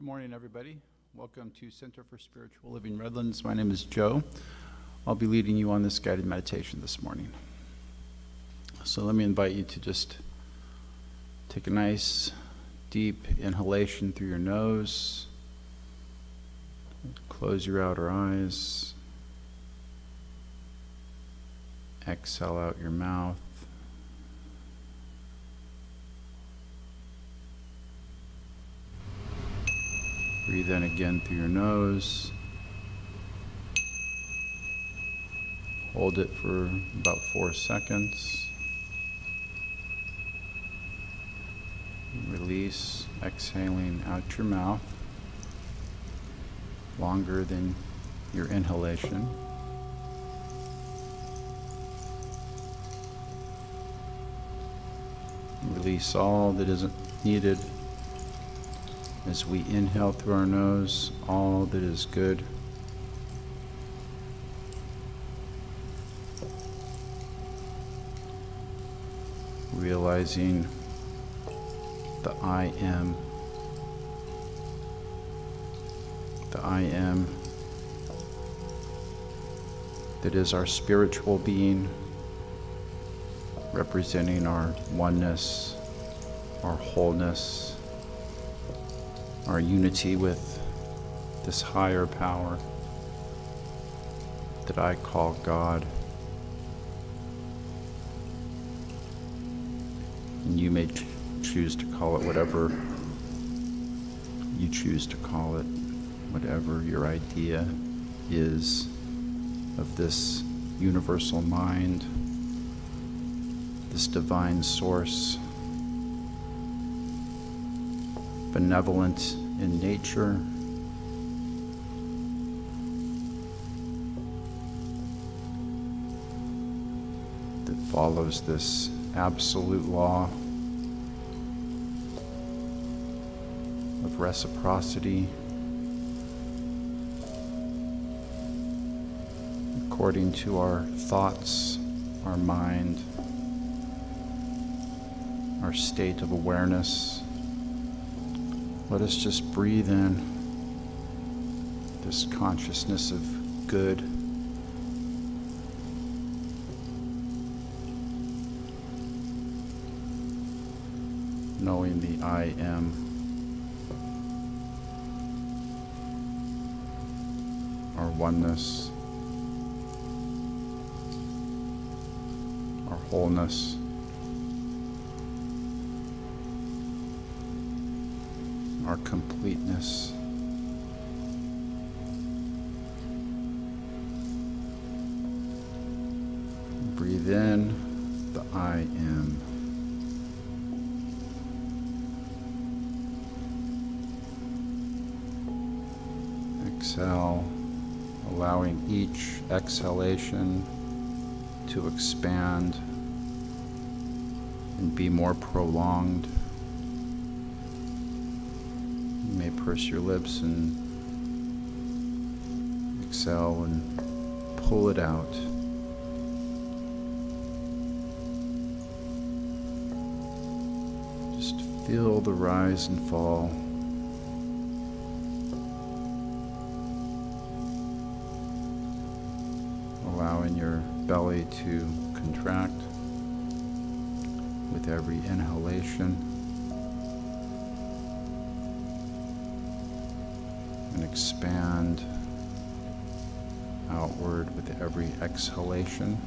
Good morning, everybody. Welcome to Center for Spiritual Living Redlands. My name is Joe. I'll be leading you on this guided meditation this morning. So let me invite you to just take a nice deep inhalation through your nose. Close your outer eyes. Exhale out your mouth. Breathe in again through your nose. Hold it for about 4 seconds. Release, exhaling out your mouth longer than your inhalation. Release all that isn't needed as we inhale through our nose, all that is good. Realizing the I am. The I am that is our spiritual being, representing our oneness, our wholeness, our unity with this higher power that I call God. And you may choose to call it whatever you choose to call it, whatever your idea is of this universal mind, this divine source, benevolent in nature, that follows this absolute law of reciprocity, according to our thoughts, our mind, our state of awareness. Let us just breathe in this consciousness of good. Knowing the I am. Our oneness. Our wholeness. Our completeness. Breathe in the I am. Exhale, allowing each exhalation to expand and be more prolonged. You may purse your lips and exhale and pull it out. Just feel the rise and fall. Allowing your belly to contract with every inhalation. And expand outward with every exhalation.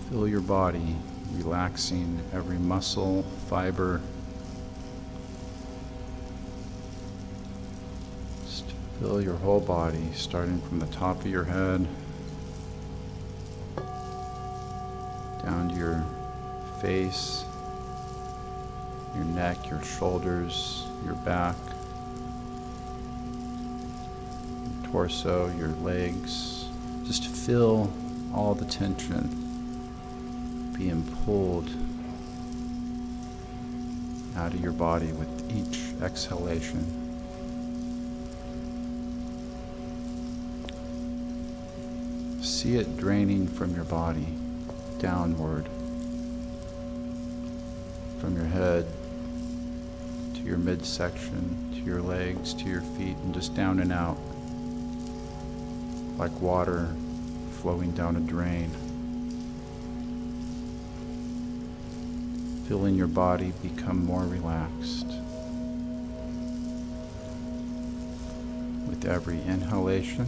Feel your body relaxing every muscle, fiber. Just feel your whole body, starting from the top of your head, down to your face, your neck, your shoulders, your back, your torso, your legs. Just feel all the tension being pulled out of your body with each exhalation. See it draining from your body, downward, from your head to your midsection, to your legs, to your feet, and just down and out, like water flowing down a drain. Feeling your body become more relaxed with every inhalation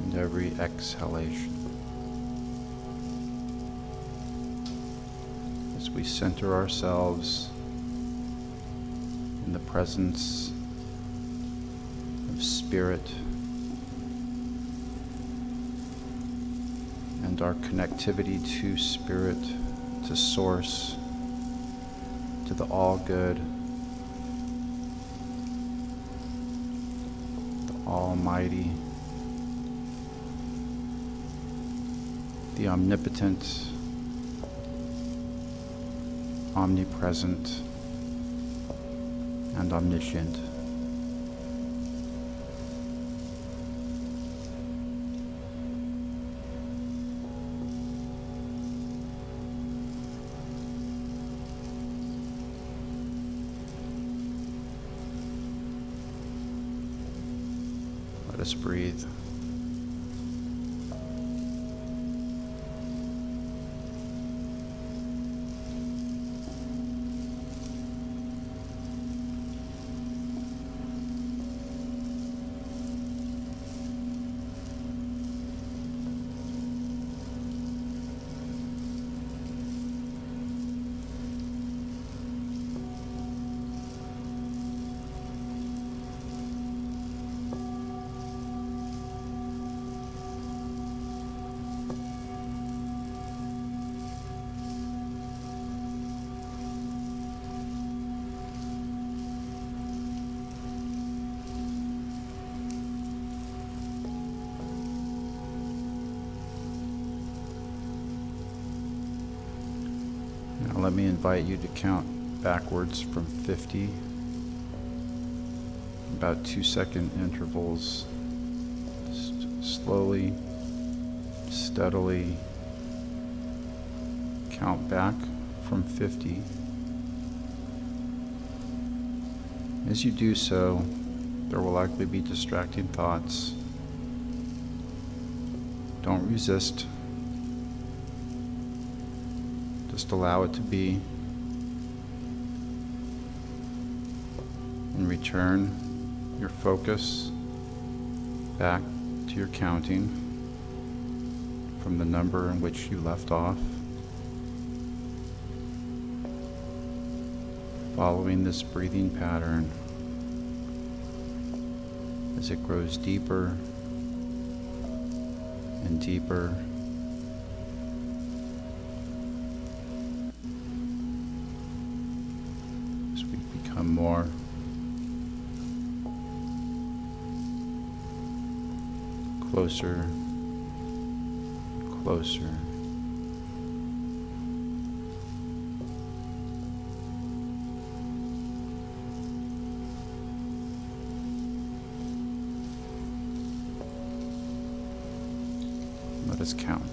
and every exhalation. As we center ourselves in the presence of spirit and our connectivity to spirit, to source, to the all good, the almighty, the omnipotent, omnipresent, and omniscient. Let us breathe. Now let me invite you to count backwards from 50, about 2-second intervals. Just slowly, steadily count back from 50. As you do so, there will likely be distracting thoughts. Don't resist. Just allow it to be, and return your focus back to your counting from the number in which you left off. Following this breathing pattern as it grows deeper and deeper. More closer, closer. Let us count.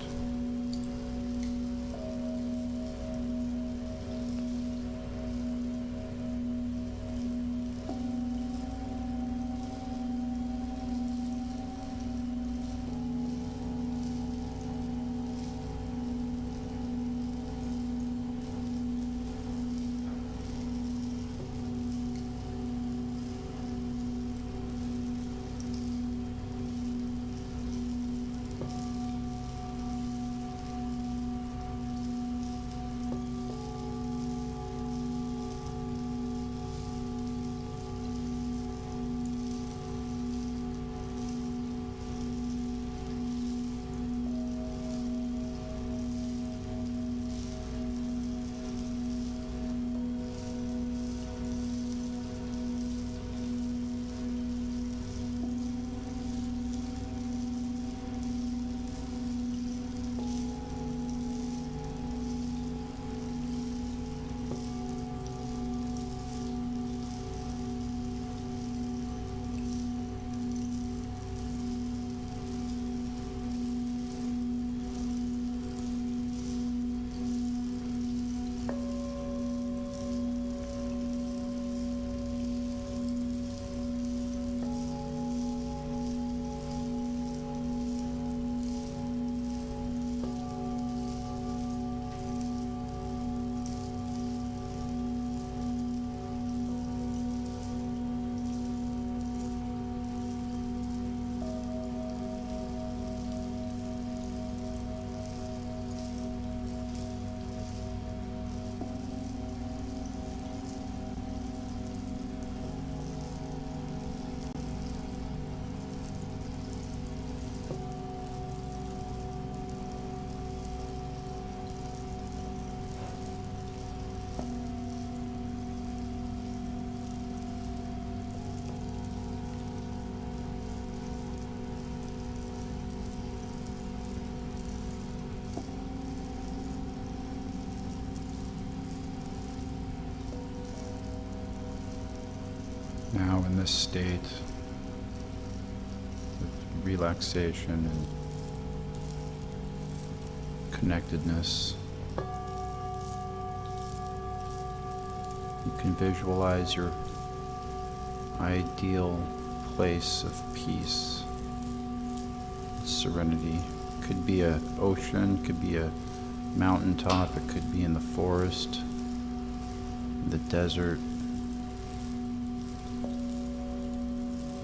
this state of relaxation and connectedness. You can visualize your ideal place of peace, serenity. Could be an ocean, could be a mountaintop, it could be in the forest, the desert.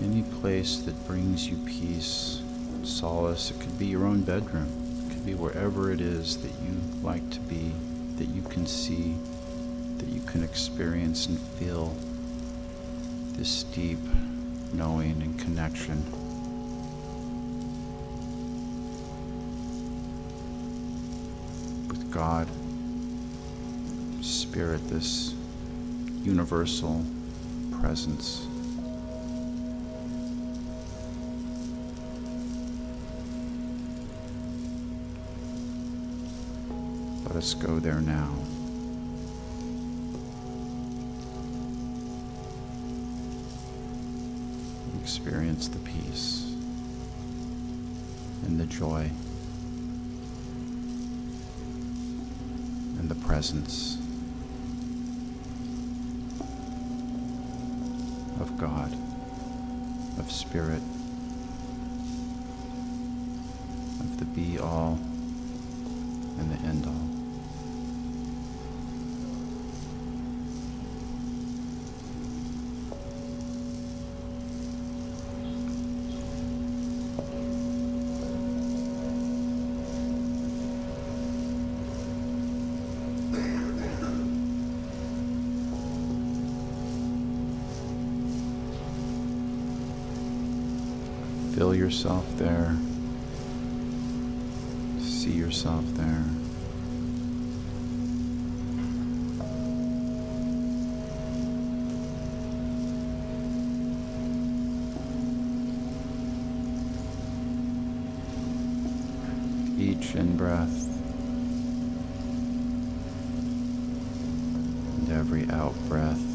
Any place that brings you peace, solace. It could be your own bedroom. It could be wherever it is that you like to be, that you can see, that you can experience and feel this deep knowing and connection. With God, Spirit, this universal presence. Let us go there now. Experience the peace and the joy and the presence of God, of Spirit, of the be-all and the end-all. Feel yourself there. See yourself there. Each in-breath and every out-breath.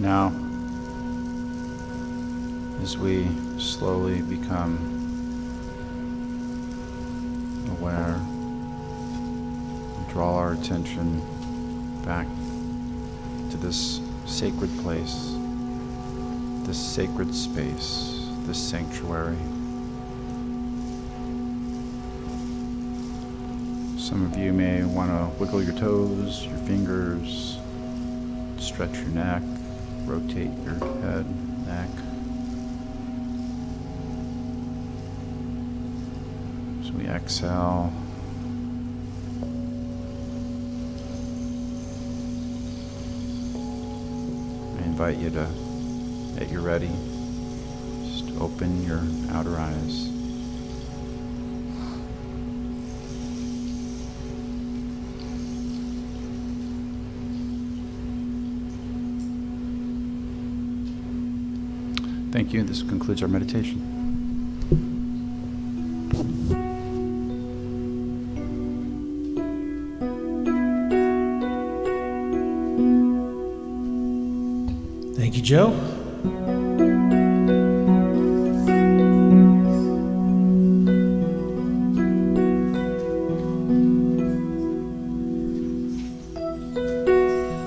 Now, as we slowly become aware, draw our attention back to this sacred place, this sacred space, this sanctuary. Some of you may want to wiggle your toes, your fingers, Stretch your neck, rotate your head, neck. So we exhale. I invite you to, at you're ready, just open your outer eyes. Thank you. This concludes our meditation. Thank you, Joe.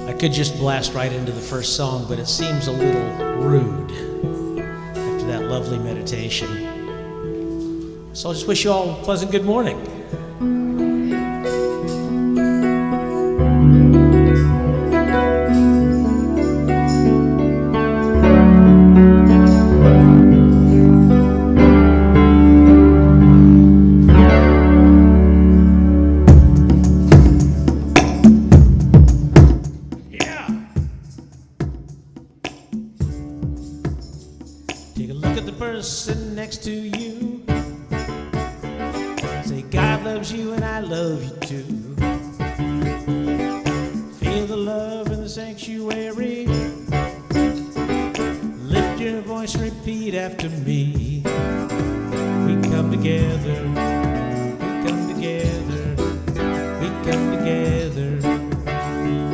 I could just blast right into the first song, but it seems a little rude after that lovely meditation. So I'll just wish you all a pleasant good morning. Take a look at the person next to you. Say, God loves you and I love you too. Feel the love in the sanctuary. Lift your voice, repeat after me. We come together, we come together, we come together.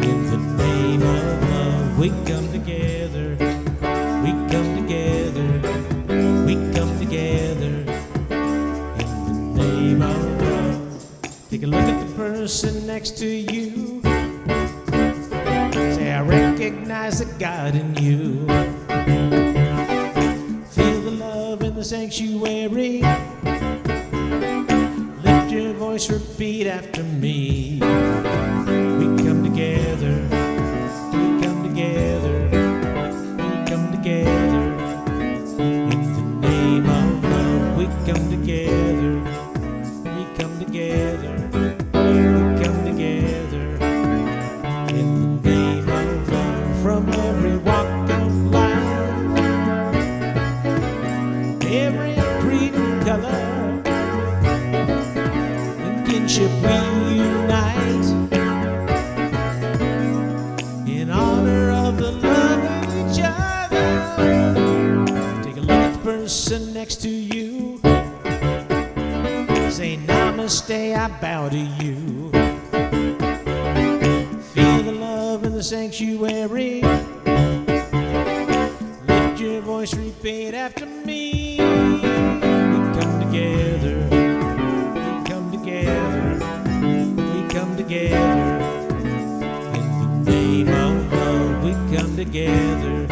In the name of love, we come together. We come together, we come together in the name of love. Take a look at the person next to you. Say, I recognize the God in you. Feel the love in the sanctuary. Lift your voice, repeat after me. We come together, we come together. Together in the name of love, we come together, we come together, we come together in the name of love. From every walk of life, every creed and color, in kinship we unite in honor of the love of each other. Take a look at the person next to you. Say, namaste, I bow to you. Feel the love in the sanctuary. Lift your voice, repeat after me. We come together, we come together, we come together. In the name of love, we come together.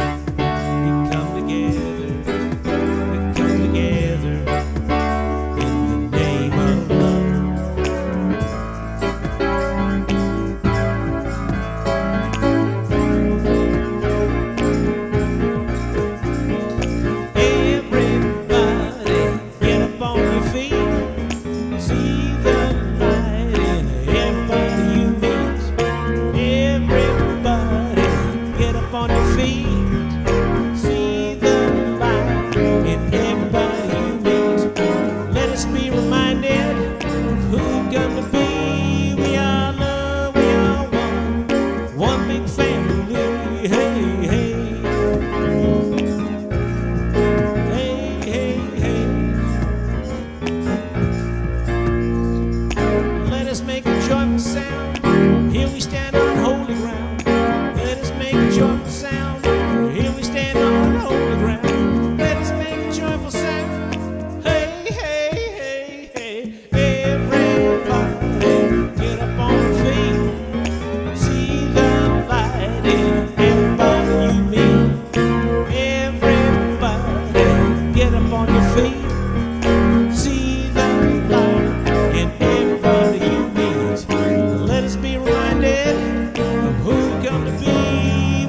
Come to be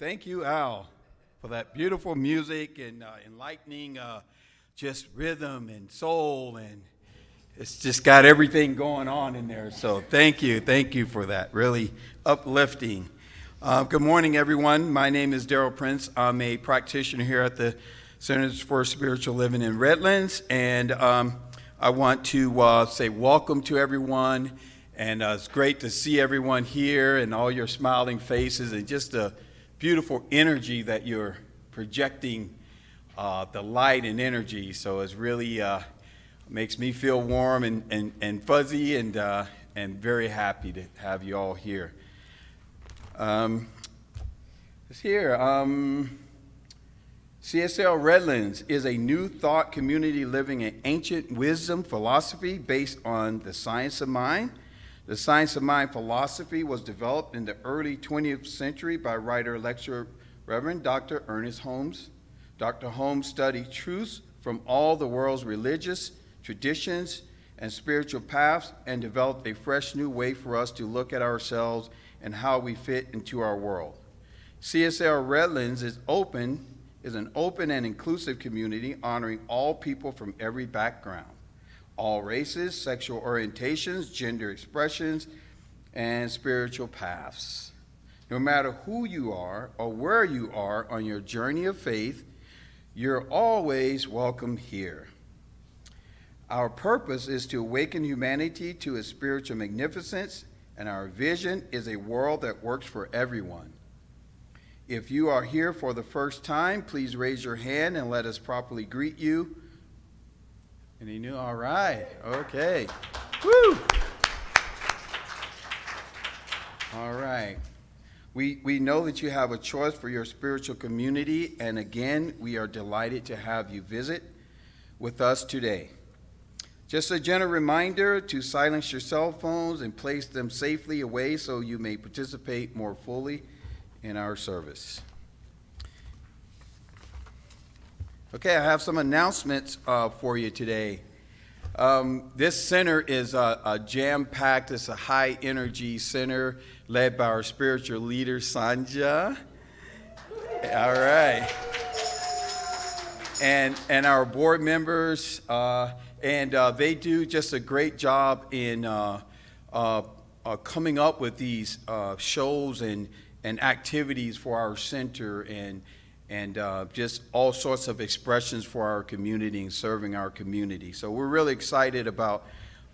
Thank you, Al, for that beautiful music and enlightening just rhythm and soul, and it's just got everything going on in there. So thank you for that. Really uplifting. Good morning, everyone. My name is Daryl Prince. I'm a practitioner here at the Centers for Spiritual Living in Redlands, and I want to say welcome to everyone, and it's great to see everyone here and all your smiling faces and just the beautiful energy that you're projecting, the light and energy. So it's really makes me feel warm and fuzzy and very happy to have you all here. It's here. CSL Redlands is a new thought community living in ancient wisdom philosophy based on the science of mind. The science of mind philosophy was developed in the early 20th century by writer, lecturer, Reverend Dr. Ernest Holmes. Dr. Holmes studied truths from all the world's religious traditions and spiritual paths and developed a fresh new way for us to look at ourselves and how we fit into our world. CSL Redlands is an open and inclusive community honoring all people from every background, all races, sexual orientations, gender expressions, and spiritual paths. No matter who you are or where you are on your journey of faith, you're always welcome here. Our purpose is to awaken humanity to its spiritual magnificence, and our vision is a world that works for everyone. If you are here for the first time, please raise your hand and let us properly greet you. Any new? All right. Okay. Woo! All right. We know that you have a choice for your spiritual community, and again, we are delighted to have you visit with us today. Just a gentle reminder to silence your cell phones and place them safely away so you may participate more fully in our service. Okay, I have some announcements for you today. This center is a jam-packed, it's a high-energy center led by our spiritual leader, Sandra. All right. And our board members, and they do just a great job in coming up with these shows and activities for our center and just all sorts of expressions for our community and serving our community. So we're really excited about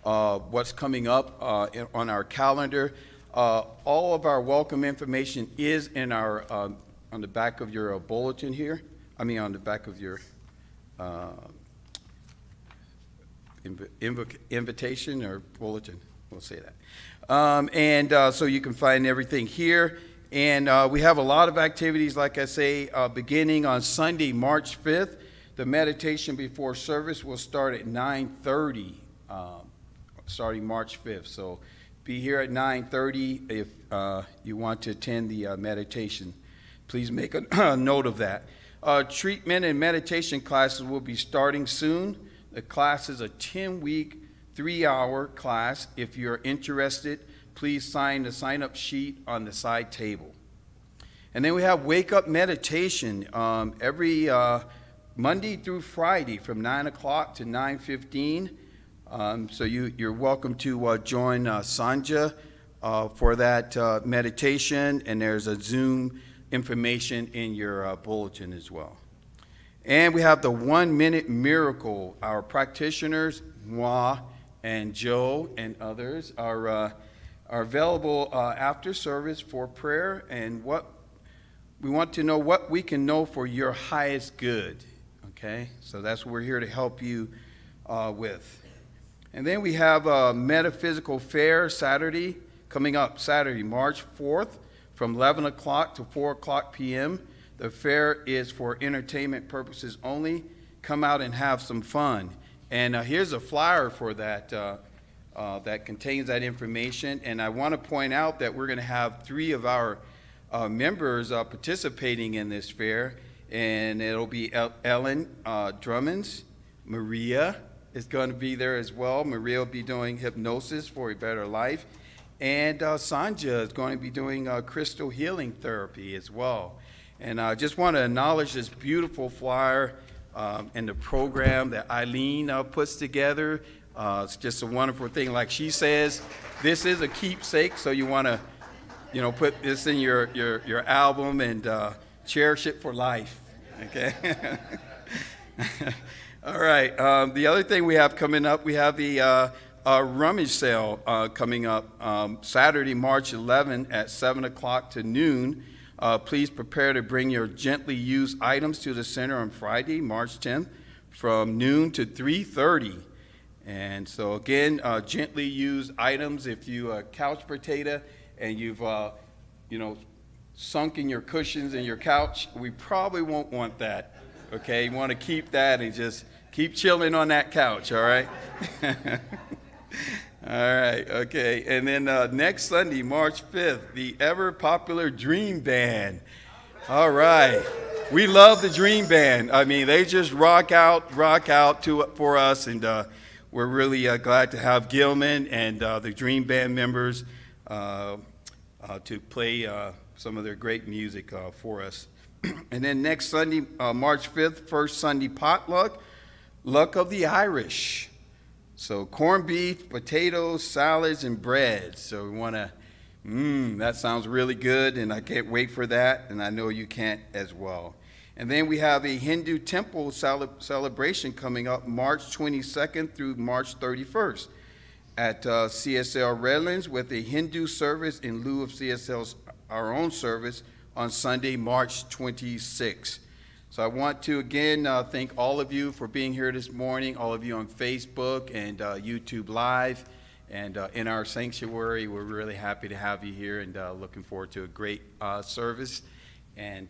what's coming up on our calendar. All of our welcome information is in our on the back of your bulletin here. I mean on the back of your invitation or bulletin. We'll say that. So you can find everything here. And we have a lot of activities, like I say, beginning on Sunday, March 5th. The meditation before service will start at 9:30, starting March 5th. So be here at 9:30 if you want to attend the meditation. Please make a note of that. Treatment and meditation classes will be starting soon. The class is a 10-week, 3-hour class. If you're interested, please sign the sign-up sheet on the side table. And then we have wake-up meditation every Monday through Friday from 9 o'clock to 9:15. So you're welcome to join Sandra for that meditation, and there's a Zoom information in your bulletin as well. And we have the 1-minute miracle. Our practitioners, Moi and Joe and others, are available after service for prayer, and what we want to know what we can know for your highest good. Okay, so that's what we're here to help you with. And then we have a metaphysical fair Saturday coming up, Saturday, March 4th, from 11 o'clock to 4 o'clock p.m. The fair is for entertainment purposes only. Come out and have some fun. And here's a flyer for that that contains that information. And I want to point out that we're going to have 3 of our members participating in this fair. And it'll be Ellen Drummonds. Maria is going to be there as well. Maria will be doing hypnosis for a better life. And Sandra is going to be doing crystal healing therapy as well. And I just want to acknowledge this beautiful flyer and the program that Eileen puts together. It's just a wonderful thing. Like she says, this is a keepsake, so you want to, put this in your album and cherish it for life. Okay. All right. The other thing we have coming up, we have the rummage sale coming up Saturday, March 11 at 7 o'clock to noon. Please prepare to bring your gently used items to the center on Friday, March 10th, from noon to 3:30. And so again, gently used items. If you couch potato and you've sunk in your cushions in your couch, we probably won't want that. Okay, you want to keep that and just keep chilling on that couch. All right. All right, okay. And then next Sunday, March 5th, the ever popular Dream Band. All right. We love the Dream Band. I mean, they just rock out for us, and we're really glad to have Gilman and the Dream Band members to play some of their great music for us. And then next Sunday, March 5th, first Sunday potluck, Luck of the Irish. So corned beef, potatoes, salads, and bread. So we want to, that sounds really good, and I can't wait for that, and I know you can't as well. And then we have a Hindu temple celebration coming up March 22nd through March 31st at CSL Redlands with a Hindu service in lieu of CSL's our own service on Sunday, March 26th. So I want to again thank all of you for being here this morning, all of you on Facebook and YouTube Live and in our sanctuary. We're really happy to have you here and looking forward to a great service and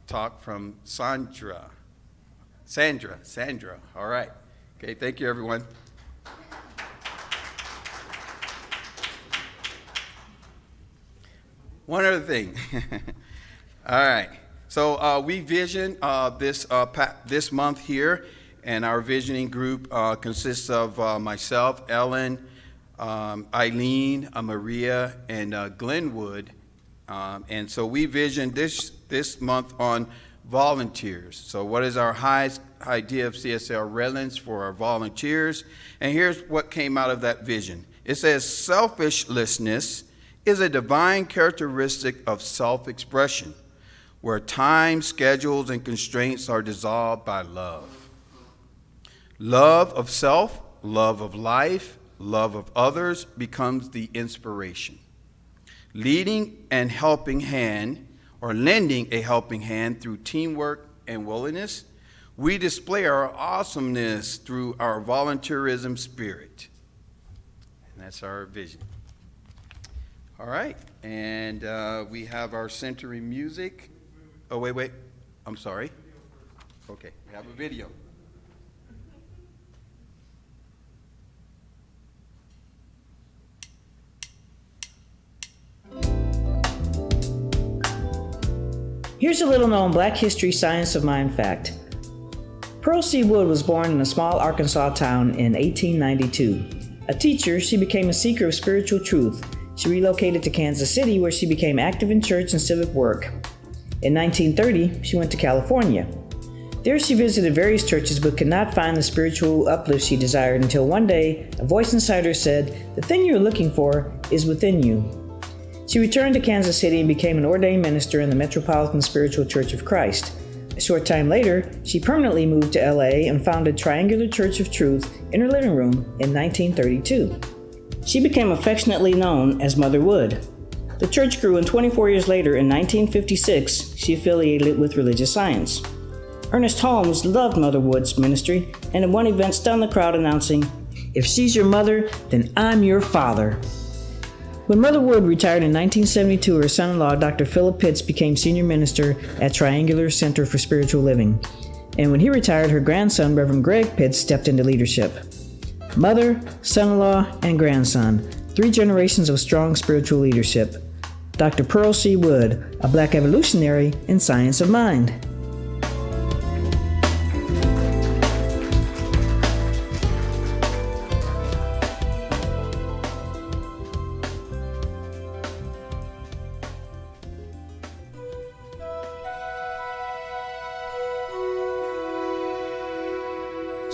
talk from Sandra. All right. Okay, thank you, everyone. One other thing. All right. So we vision this month here, and our visioning group consists of myself, Ellen, Eileen, Maria, and Glenwood. And so we vision this month on volunteers. So what is our highest idea of CSL Redlands for our volunteers? And here's what came out of that vision. It says selfishness is a divine characteristic of self-expression, where time, schedules, and constraints are dissolved by love. Love of self, love of life, love of others becomes the inspiration. Leading and helping hand, or lending a helping hand through teamwork and willingness, we display our awesomeness through our volunteerism spirit. And that's our vision. All right, and we have our centering music. Oh, wait, I'm sorry. Okay, we have a video. Here's a little-known Black history science of mind fact. Pearl C. Wood was born in a small Arkansas town in 1892. A teacher, she became a seeker of spiritual truth. She relocated to Kansas City, where she became active in church and civic work. In 1930, she went to California. There she visited various churches but could not find the spiritual uplift she desired until one day, a voice inside her said, "The thing you're looking for is within you." She returned to Kansas City and became an ordained minister in the Metropolitan Spiritual Church of Christ. A short time later, she permanently moved to LA and founded Triangular Church of Truth in her living room in 1932. She became affectionately known as Mother Wood. The church grew, and 24 years later, in 1956, she affiliated it with religious science. Ernest Holmes loved Mother Wood's ministry, and at one event stunned the crowd announcing, "If she's your mother, then I'm your father." When Mother Wood retired in 1972, her son-in-law, Dr. Philip Pitts, became senior minister at Triangular Center for Spiritual Living. And when he retired, her grandson, Reverend Greg Pitts, stepped into leadership. Mother, son-in-law, and grandson, 3 generations of strong spiritual leadership. Dr. Pearl C. Wood, a Black evolutionary in science of mind.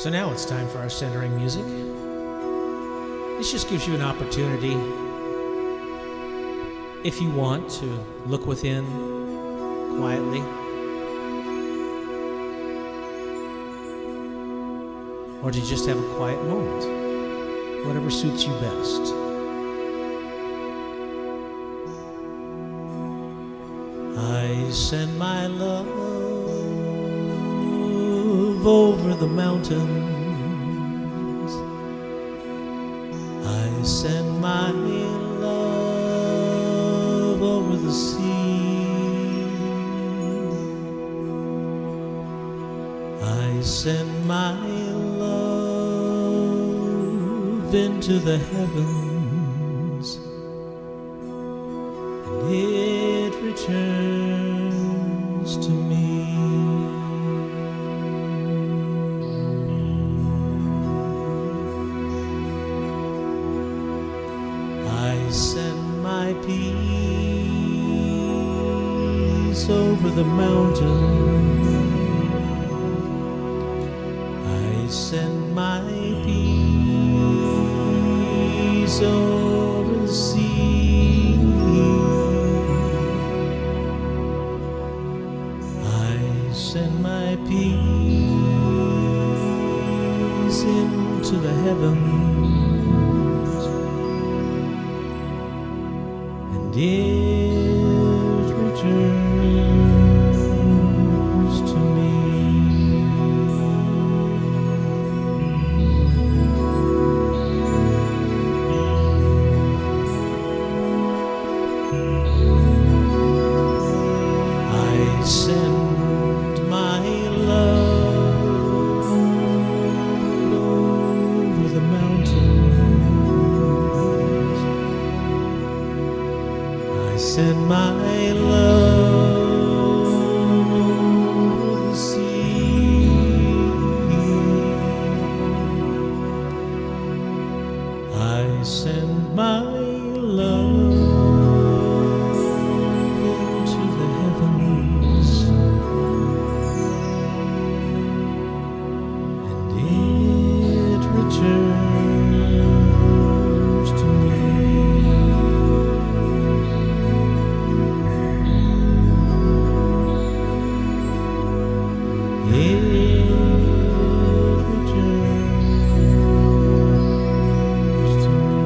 So now it's time for our centering music. This just gives you an opportunity, if you want, to look within quietly, or to just have a quiet moment, whatever suits you best. I send my love over the mountains. I send my love over the sea. I send my love into the heavens, and it returns to me. I send my peace over the mountain. I send my peace over the sea. I send my peace into the heavens, and it returns to me. I send my love over the mountains. I send my love over the sea. I send my love into the heavens, and it returns to me. It returns to me.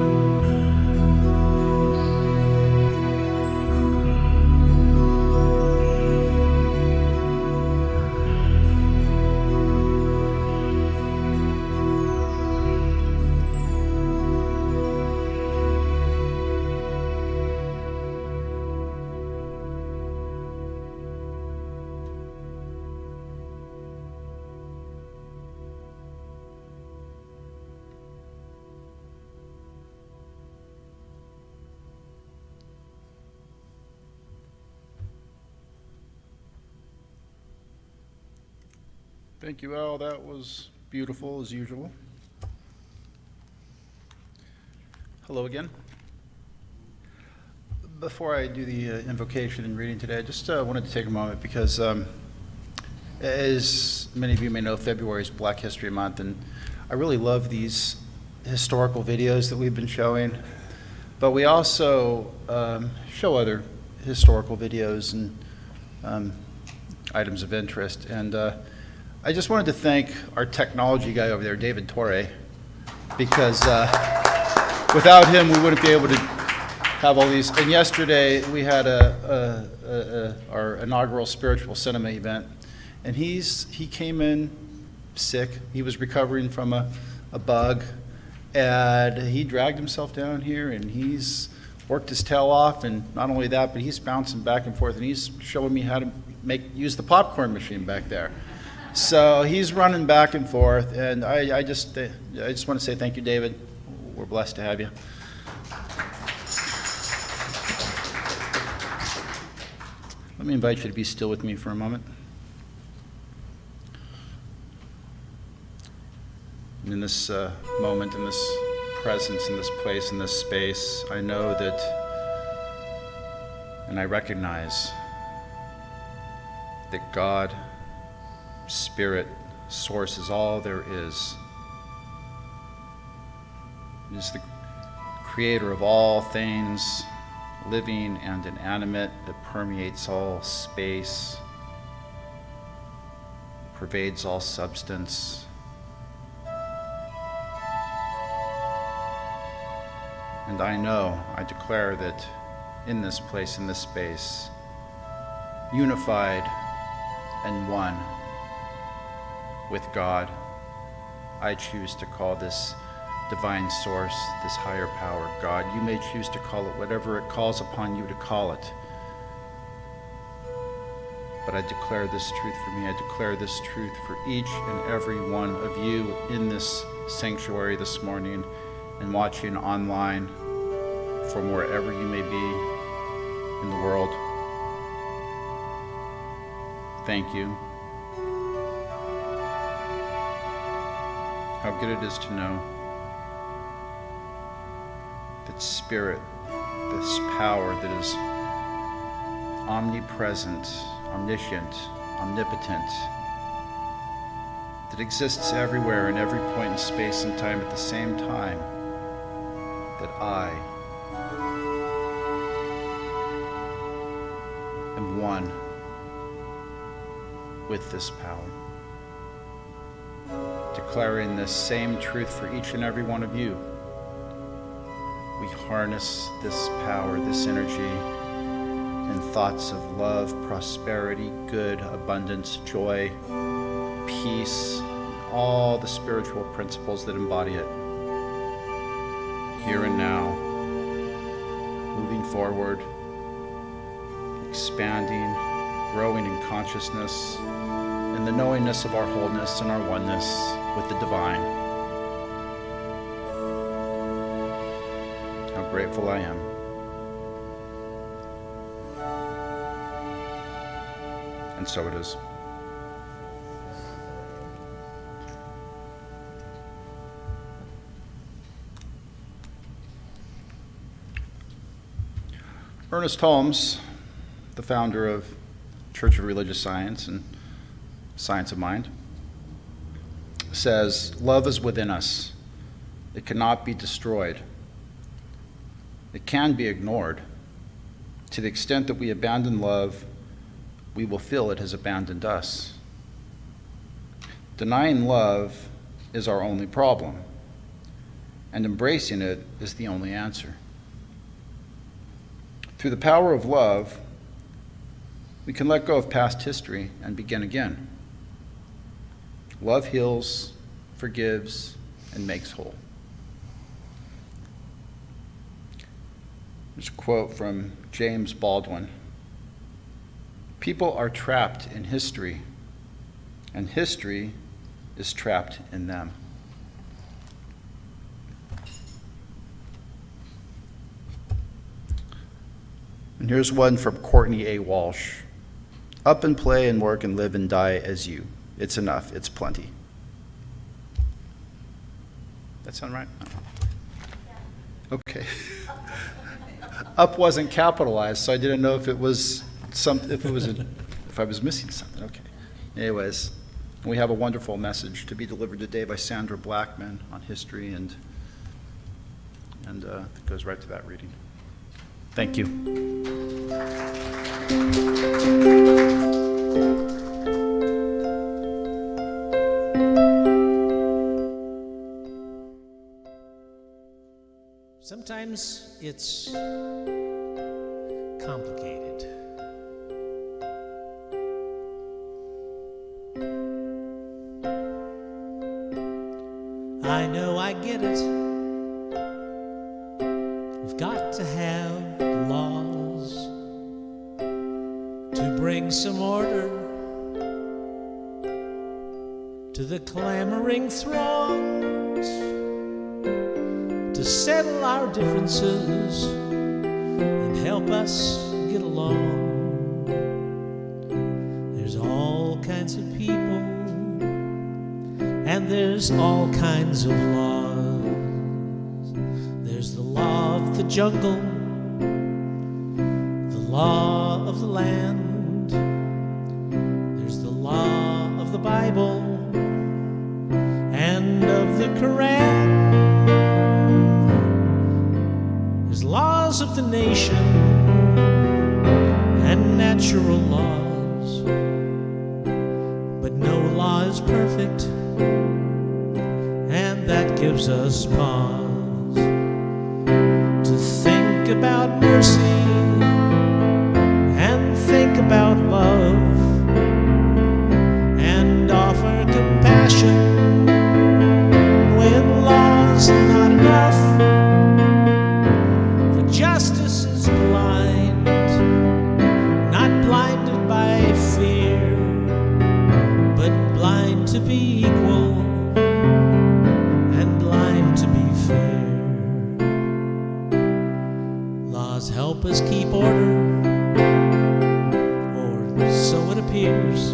Thank you, Al. That was beautiful as usual. Hello again. Before I do the invocation and reading today, I just wanted to take a moment because, as many of you may know, February is Black History Month, and I really love these historical videos that we've been showing. But we also show other historical videos and items of interest. And I just wanted to thank our technology guy over there, David Torre, because without him, we wouldn't be able to have all these. And yesterday, we had our inaugural spiritual cinema event, and he came in sick. He was recovering from a bug, and he dragged himself down here, and he's worked his tail off. And not only that, but he's bouncing back and forth, and he's showing me how to use the popcorn machine back there. So he's running back and forth, and I just want to say thank you, David. We're blessed to have you. Let me invite you to be still with me for a moment. And in this moment, in this presence, in this place, in this space, I know that, and I recognize that God, Spirit, source is all there is. It is the creator of all things, living and inanimate, that permeates all space, pervades all substance. And I declare that in this place, in this space, unified and one with God, I choose to call this divine source, this higher power, God. You may choose to call it whatever it calls upon you to call it. But I declare this truth for me. I declare this truth for each and every one of you in this sanctuary this morning and watching online from wherever you may be in the world. Thank you. How good it is to know that Spirit, this power that is omnipresent, omniscient, omnipotent, that exists everywhere in every point in space and time at the same time, that I am one with this power. Declaring this same truth for each and every one of you. We harness this power, this energy, in thoughts of love, prosperity, good, abundance, joy, peace, all the spiritual principles that embody it. Here and now, moving forward, expanding, growing in consciousness, in the knowingness of our wholeness and our oneness with the divine. How grateful I am. And so it is. Ernest Holmes, the founder of Church of Religious Science and Science of Mind, says, love is within us. It cannot be destroyed. It can be ignored. To the extent that we abandon love, we will feel it has abandoned us. Denying love is our only problem, and embracing it is the only answer. Through the power of love, we can let go of past history and begin again. Love heals, forgives, and makes whole. There's a quote from James Baldwin. People are trapped in history, and history is trapped in them. And here's one from Courtney A. Walsh. Up and play and work and live and die as you. It's enough. It's plenty. That sound right? Okay. Up wasn't capitalized, so I didn't know if it was if I was missing something. Okay. Anyways, we have a wonderful message to be delivered today by Sandra Blackman on history, and it goes right to that reading. Thank you. Sometimes it's complicated. I know, I get it. We've got to have laws to bring some order to the clamoring throngs, to settle our differences and help us get along. There's all kinds of people, and there's all kinds of laws. There's the law of the jungle, the law of the land. There's the law of the Bible, lost the nation and natural laws, but no law is perfect, and that gives us pause to think about mercy and think about love and offer compassion when law's not enough. For justice is blind, not blinded by fear, but blind to be equal and blind to be fair. Laws help us keep order, or so it appears,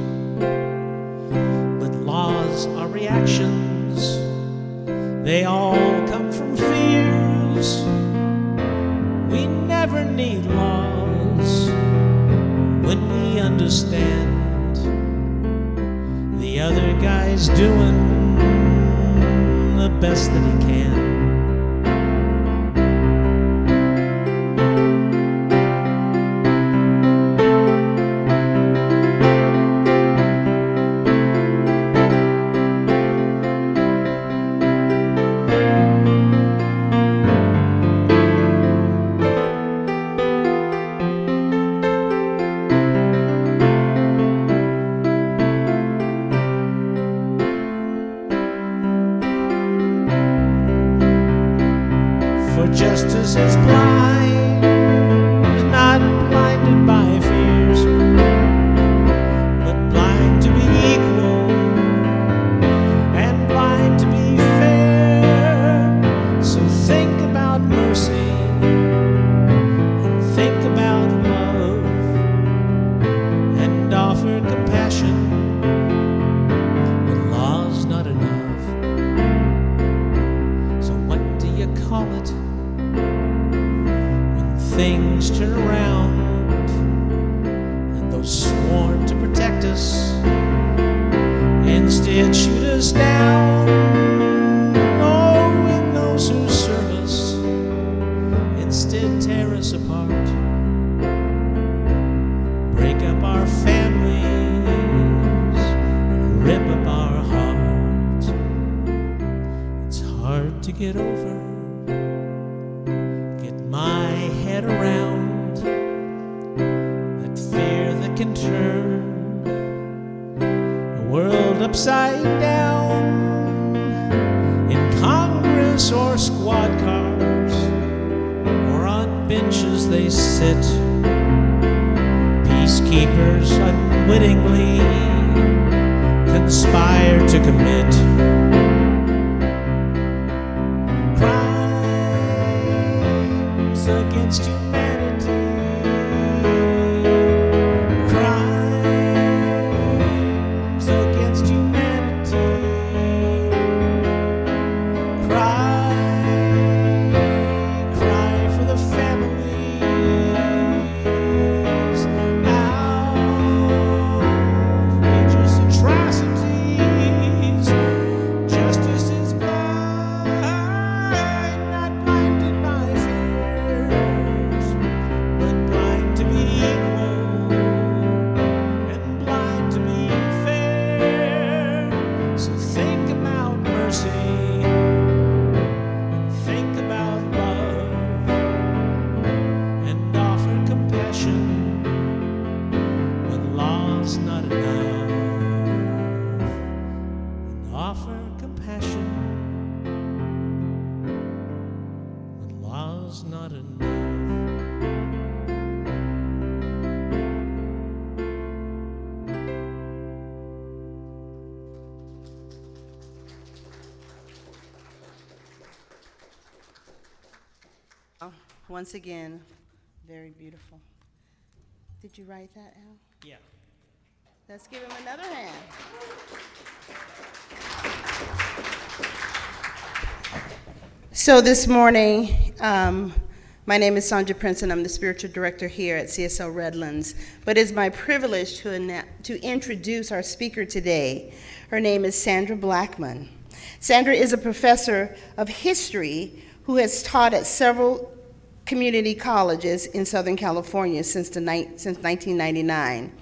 but laws are reactions. They all come from fears. We never need laws when we understand the other guy's doing the best that he can. For justice is blind, not blinded by fears, but blind to be equal and blind to be fair. So think about mercy and think about love and offer compassion when law's not enough. So what do you call it when things turn around and those sworn to protect us instead shoot us down? Oh, when those who serve us instead tear us apart, break up our families and rip up our hearts. It's hard to get over, get my head around that fear that can turn the world upside down. In Congress or squad cars or on benches they sit, peacekeepers unwittingly conspire to commit crimes against humanity, crimes against humanity, cry for the families, outrageous atrocities. Justice is blind, not blinded by fears, but blind to be equal and blind to be fair. So think about mercy and think about love and offer compassion when law's not enough, and offer compassion when law's not enough. Once again, very beautiful. Did you write that, Al? Yeah. Let's give him another hand. So this morning, my name is Sandra Prince, and I'm the spiritual director here at CSL Redlands. But it's my privilege to introduce our speaker today. Her name is Sandra Blackman. Sandra is a professor of history who has taught at several community colleges in Southern California since 1999.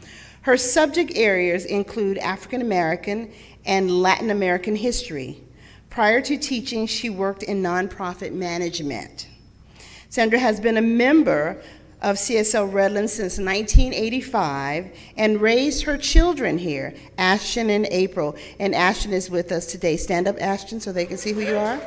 Her subject areas include African American and Latin American history. Prior to teaching, she worked in nonprofit management. Sandra has been a member of CSL Redlands since 1985 and raised her children here, Ashton and April. And Ashton is with us today. Stand up, Ashton, so they can see who you are.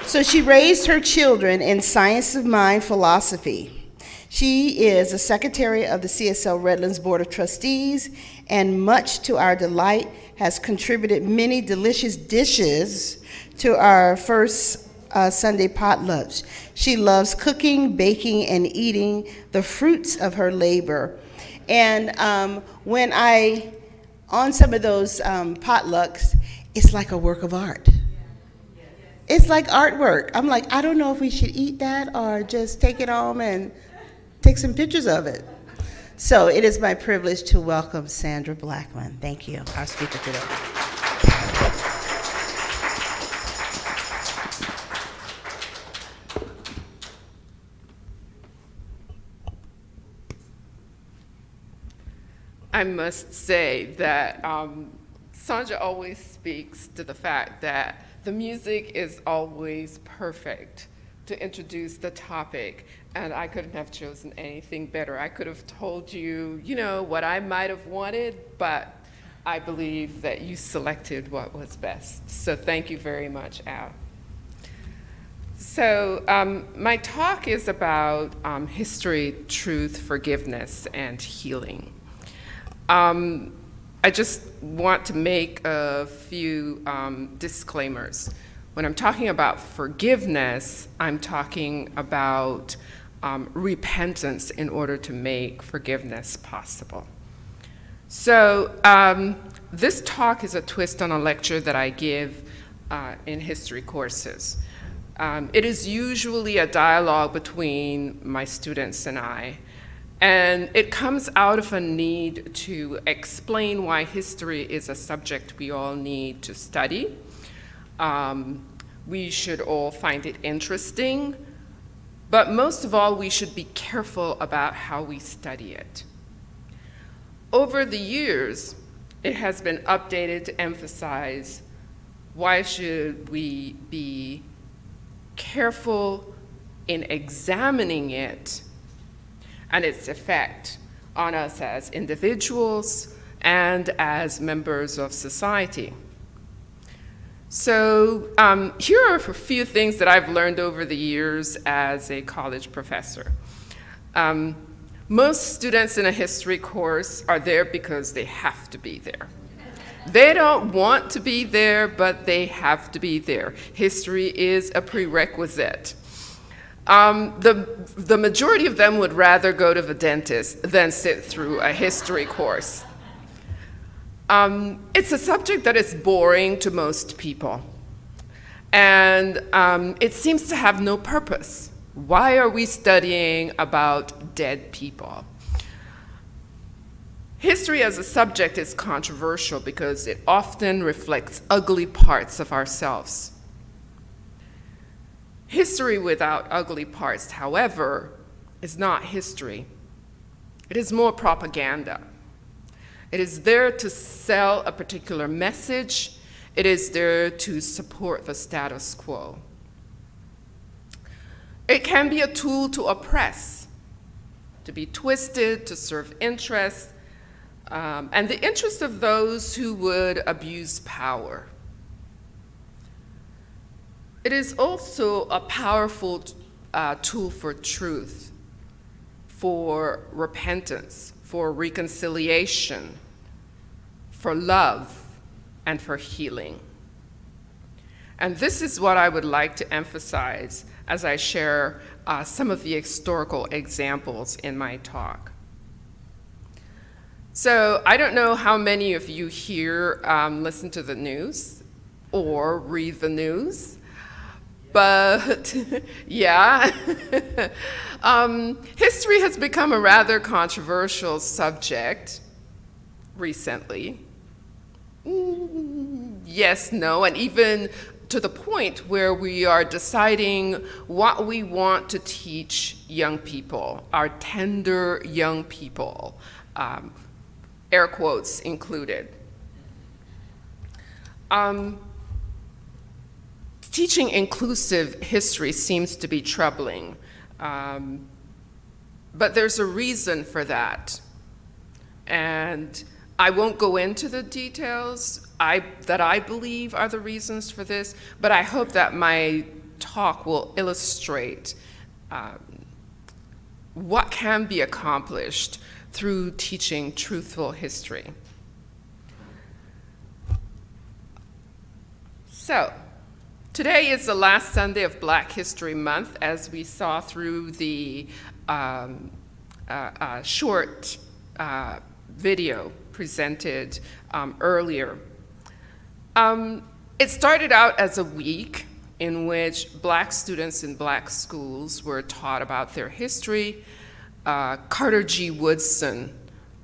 So she raised her children in science of mind philosophy. She is a secretary of the CSL Redlands Board of Trustees, and much to our delight, has contributed many delicious dishes to our first Sunday potlucks. She loves cooking, baking, and eating the fruits of her labor. And when on some of those potlucks, it's like a work of art. It's like artwork. I'm like, I don't know if we should eat that or just take it home and take some pictures of it. So it is my privilege to welcome Sandra Blackman. Thank you, our speaker today. I must say that Sandra always speaks to the fact that the music is always perfect to introduce the topic, and I couldn't have chosen anything better. I could have told you, what I might have wanted, but I believe that you selected what was best. So thank you very much, Al. So my talk is about history, truth, forgiveness, and healing. I just want to make a few disclaimers. When I'm talking about forgiveness, I'm talking about repentance in order to make forgiveness possible. So this talk is a twist on a lecture that I give in history courses. It is usually a dialogue between my students and I. And it comes out of a need to explain why history is a subject we all need to study. We should all find it interesting, but most of all, we should be careful about how we study it. Over the years, it has been updated to emphasize why should we be careful in examining it and its effect on us as individuals and as members of society. So here are a few things that I've learned over the years as a college professor. Most students in a history course are there because they have to be there. They don't want to be there, but they have to be there. History is a prerequisite. The majority of them would rather go to the dentist than sit through a history course. It's a subject that is boring to most people, and it seems to have no purpose. Why are we studying about dead people? History as a subject is controversial because it often reflects ugly parts of ourselves. History without ugly parts, however, is not history. It is more propaganda. It is there to sell a particular message. It is there to support the status quo. It can be a tool to oppress, to be twisted, to serve interests, and the interests of those who would abuse power. It is also a powerful tool for truth, for repentance, for reconciliation, for love, and for healing. And this is what I would like to emphasize as I share some of the historical examples in my talk. So I don't know how many of you here listen to the news or read the news. But yeah, history has become a rather controversial subject recently. Yes, no, and even to the point where we are deciding what we want to teach young people, our tender young people, air quotes included. Teaching inclusive history seems to be troubling, but there's a reason for that. And I won't go into the details that I believe are the reasons for this, but I hope that my talk will illustrate what can be accomplished through teaching truthful history. So, today is the last Sunday of Black History Month, as we saw through the short video presented earlier. It started out as a week in which Black students in Black schools were taught about their history. Carter G. Woodson,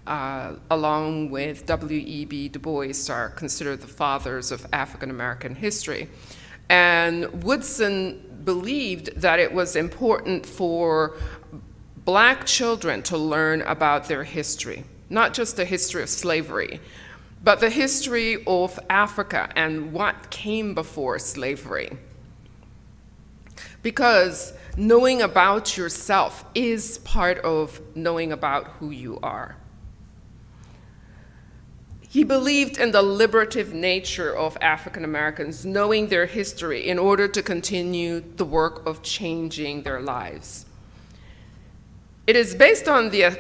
along with W.E.B. Du Bois, are considered the fathers of African American history. And Woodson believed that it was important for Black children to learn about their history, not just the history of slavery, but the history of Africa and what came before slavery. Because knowing about yourself is part of knowing about who you are. He believed in the liberative nature of African Americans knowing their history in order to continue the work of changing their lives. It is based on the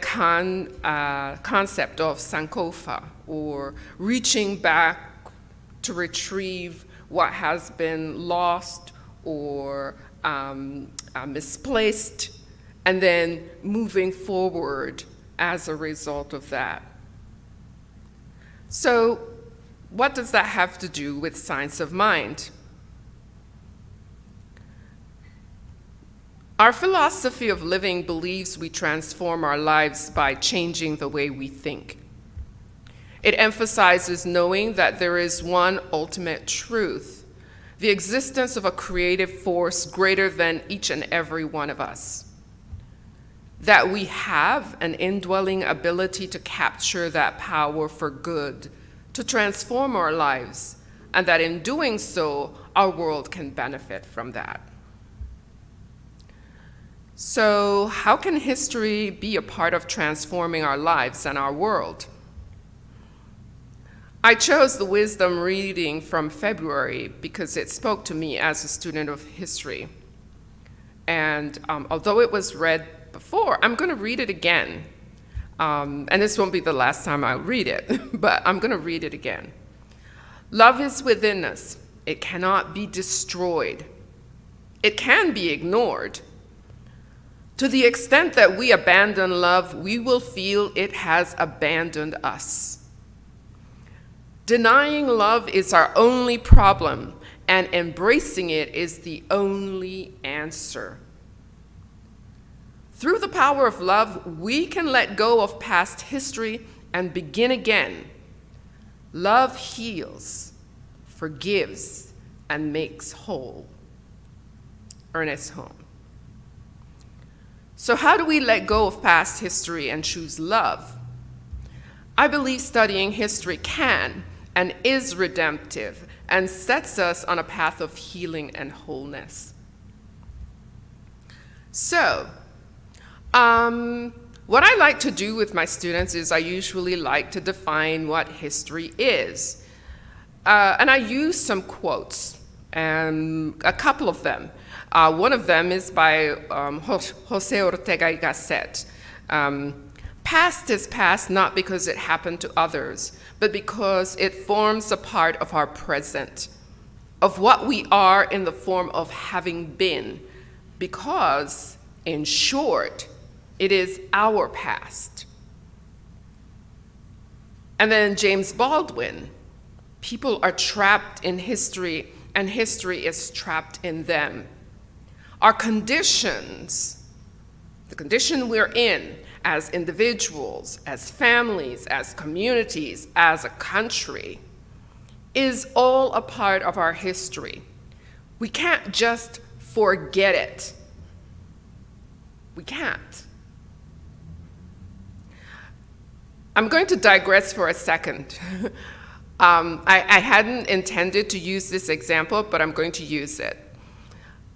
concept of Sankofa, or reaching back to retrieve what has been lost or misplaced, and then moving forward as a result of that. So, what does that have to do with science of mind? Our philosophy of living believes we transform our lives by changing the way we think. It emphasizes knowing that there is one ultimate truth, the existence of a creative force greater than each and every one of us. That we have an indwelling ability to capture that power for good, to transform our lives, and that in doing so, our world can benefit from that. So, how can history be a part of transforming our lives and our world? I chose the wisdom reading from February because it spoke to me as a student of history. And although it was read before, I'm going to read it again. And this won't be the last time I read it, but I'm going to read it again. Love is within us. It cannot be destroyed. It can be ignored. To the extent that we abandon love, we will feel it has abandoned us. Denying love is our only problem, and embracing it is the only answer. Through the power of love, we can let go of past history and begin again. Love heals, forgives, and makes whole. Ernest Holmes. So how do we let go of past history and choose love? I believe studying history can and is redemptive and sets us on a path of healing and wholeness. So, what I like to do with my students is I usually like to define what history is. And I use some quotes, and a couple of them. One of them is by Jose Ortega y Gasset. Past is past not because it happened to others, but because it forms a part of our present, of what we are in the form of having been, because, in short, it is our past. And then James Baldwin, people are trapped in history, and history is trapped in them. Our conditions, the condition we're in as individuals, as families, as communities, as a country, is all a part of our history. We can't just forget it. We can't. I'm going to digress for a second. I hadn't intended to use this example, but I'm going to use it.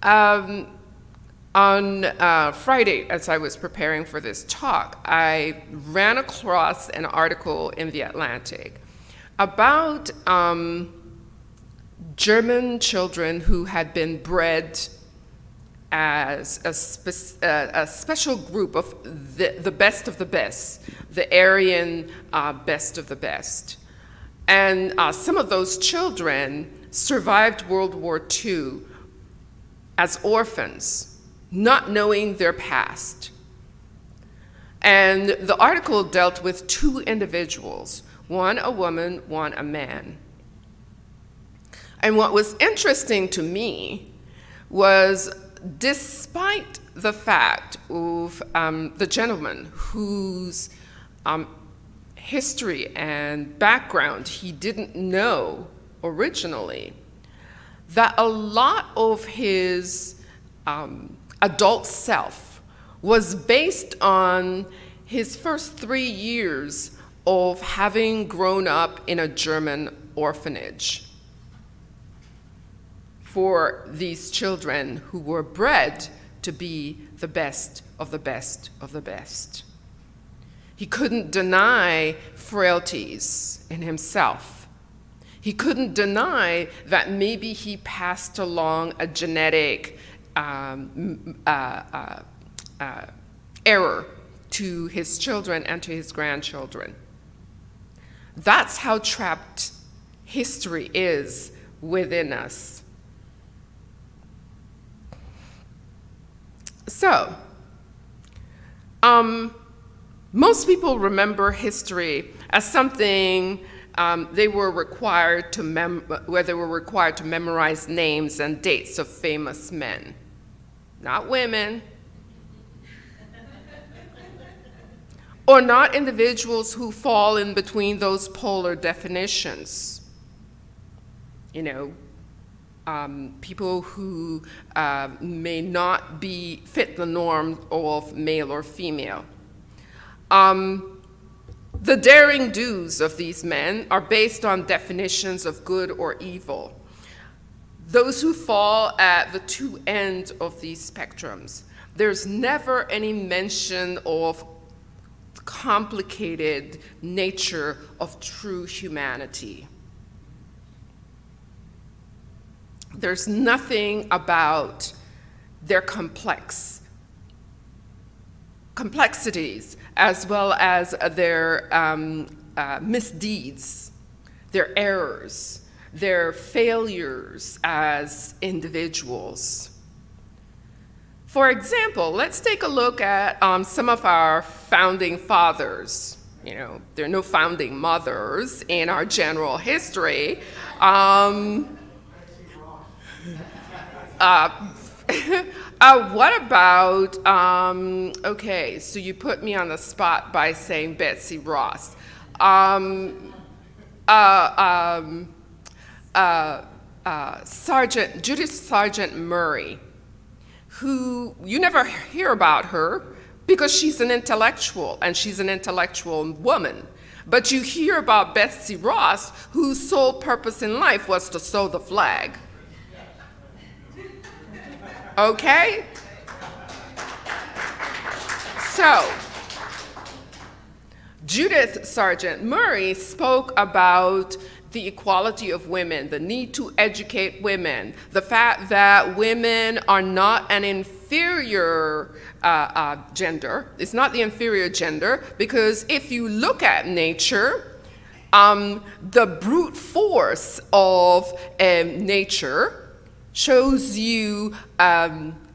On Friday, as I was preparing for this talk, I ran across an article in The Atlantic about German children who had been bred as a special group of the best of the best, the Aryan best of the best. And some of those children survived World War II as orphans, not knowing their past. And the article dealt with two individuals, one a woman, one a man. And what was interesting to me was, despite the fact of the gentleman whose history and background he didn't know originally, that a lot of his adult self was based on his first 3 years of having grown up in a German orphanage for these children who were bred to be the best of the best of the best. He couldn't deny frailties in himself. He couldn't deny that maybe he passed along a genetic error to his children and to his grandchildren. That's how trapped history is within us. So, most people remember history as something they were required to where they were required to memorize names and dates of famous men, not women, or not individuals who fall in between those polar definitions. You know, people who may not fit the norm of male or female. The daring do's of these men are based on definitions of good or evil. Those who fall at the two ends of these spectrums, there's never any mention of complicated nature of true humanity. There's nothing about their complexities, as well as their misdeeds, their errors, their failures as individuals. For example, let's take a look at some of our founding fathers. You know, there are no founding mothers in our general history. What about, okay, so you put me on the spot by saying Betsy Ross. Judith Sargent Murray, who you never hear about her because she's an intellectual and she's an intellectual woman. But you hear about Betsy Ross, whose sole purpose in life was to sew the flag. Okay? So, Judith Sargent Murray spoke about the equality of women, the need to educate women, the fact that women are not an inferior gender. It's not the inferior gender, because if you look at nature, the brute force of nature shows you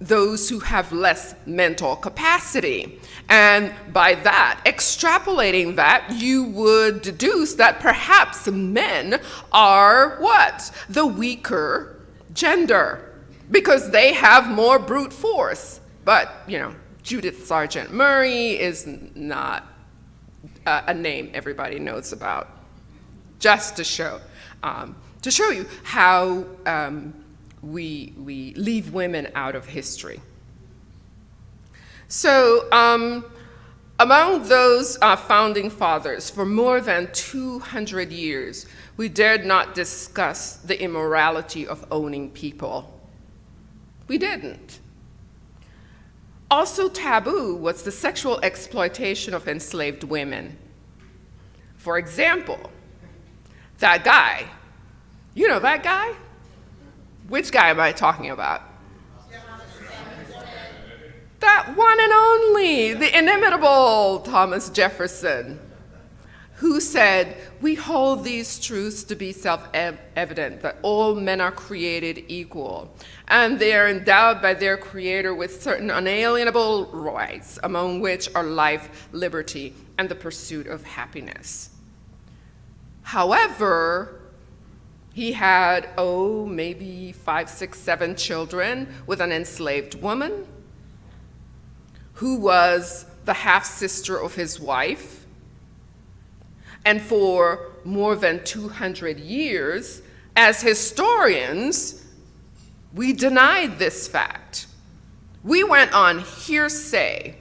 those who have less mental capacity. And by that, extrapolating that, you would deduce that perhaps men are what? The weaker gender, because they have more brute force. But, you know, Judith Sargent Murray is not a name everybody knows about. Just to show you how we leave women out of history. So among those founding fathers, for more than 200 years, we dared not discuss the immorality of owning people. We didn't. Also taboo was the sexual exploitation of enslaved women. For example, that guy, you know that guy? Which guy am I talking about? That one and only, the inimitable Thomas Jefferson, who said, "We hold these truths to be self-evident, that all men are created equal, and they are endowed by their Creator with certain unalienable rights, among which are life, liberty, and the pursuit of happiness." However, he had, maybe 5, 6, 7 children with an enslaved woman who was the half-sister of his wife. And for more than 200 years, as historians, we denied this fact. We went on hearsay,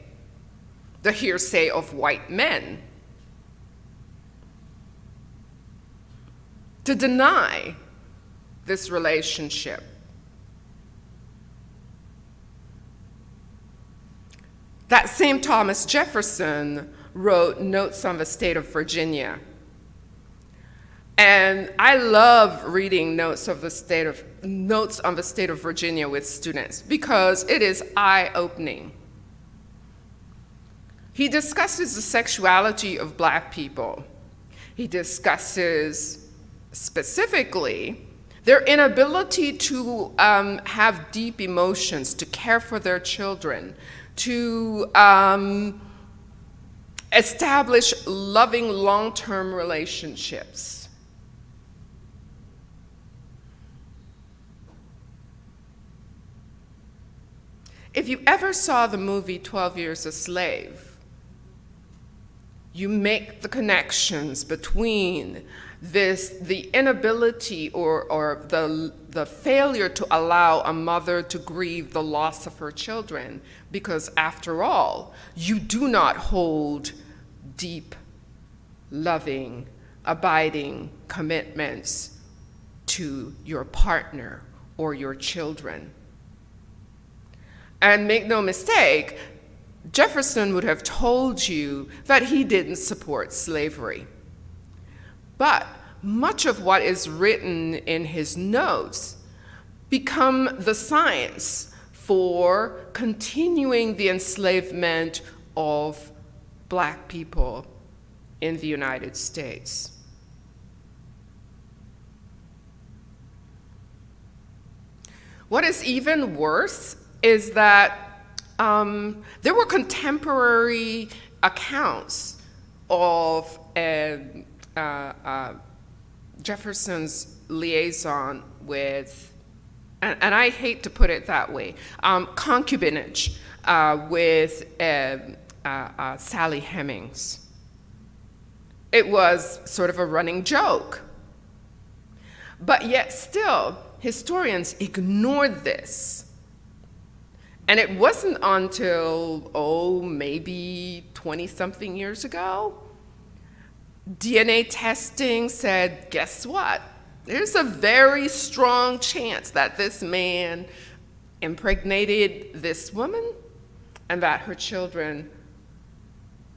the hearsay of white men, to deny this relationship. That same Thomas Jefferson wrote Notes on the State of Virginia. And I love reading Notes on the State of Virginia with students because it is eye-opening. He discusses the sexuality of Black people. He discusses specifically their inability to have deep emotions, to care for their children, to establish loving long-term relationships. If you ever saw the movie 12 Years a Slave, you make the connections between the inability or the failure to allow a mother to grieve the loss of her children, because after all, you do not hold deep, loving, abiding commitments to your partner or your children. And make no mistake, Jefferson would have told you that he didn't support slavery. But much of what is written in his notes become the science for continuing the enslavement of Black people in the United States. What is even worse is that there were contemporary accounts of Jefferson's liaison with, and I hate to put it that way, concubinage with Sally Hemings. It was sort of a running joke. But yet still, historians ignored this. And it wasn't until, maybe 20-something years ago, DNA testing said, guess what? There's a very strong chance that this man impregnated this woman and that her children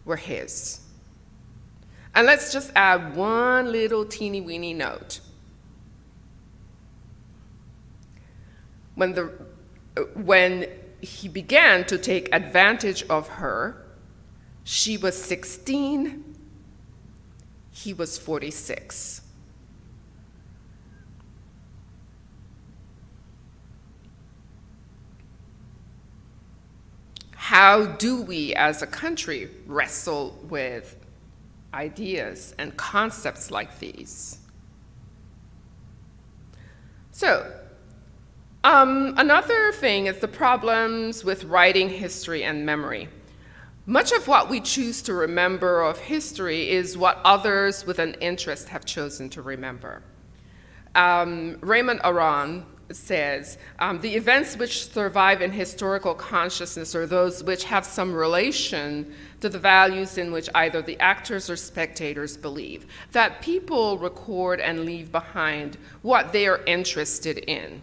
were his. And let's just add one little teeny-weeny note. When he began to take advantage of her, she was 16, he was 46. How do we as a country wrestle with ideas and concepts like these? So, another thing is the problems with writing history and memory. Much of what we choose to remember of history is what others with an interest have chosen to remember. Raymond Aron says, the events which survive in historical consciousness are those which have some relation to the values in which either the actors or spectators believe. That people record and leave behind what they are interested in.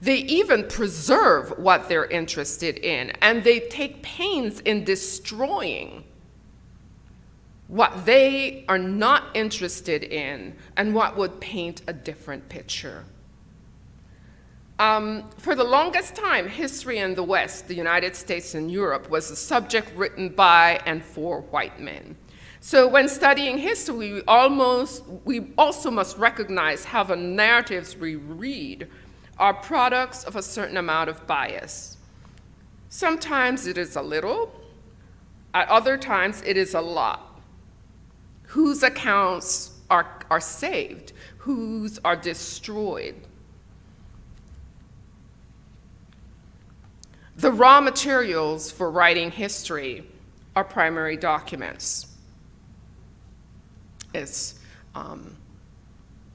They even preserve what they're interested in, and they take pains in destroying what they are not interested in and what would paint a different picture. For the longest time, history in the West, the United States and Europe, was a subject written by and for white men. So when studying history, we also must recognize how the narratives we read are products of a certain amount of bias. Sometimes it is a little, at other times it is a lot. Whose accounts are saved, whose are destroyed. The raw materials for writing history are primary documents. It's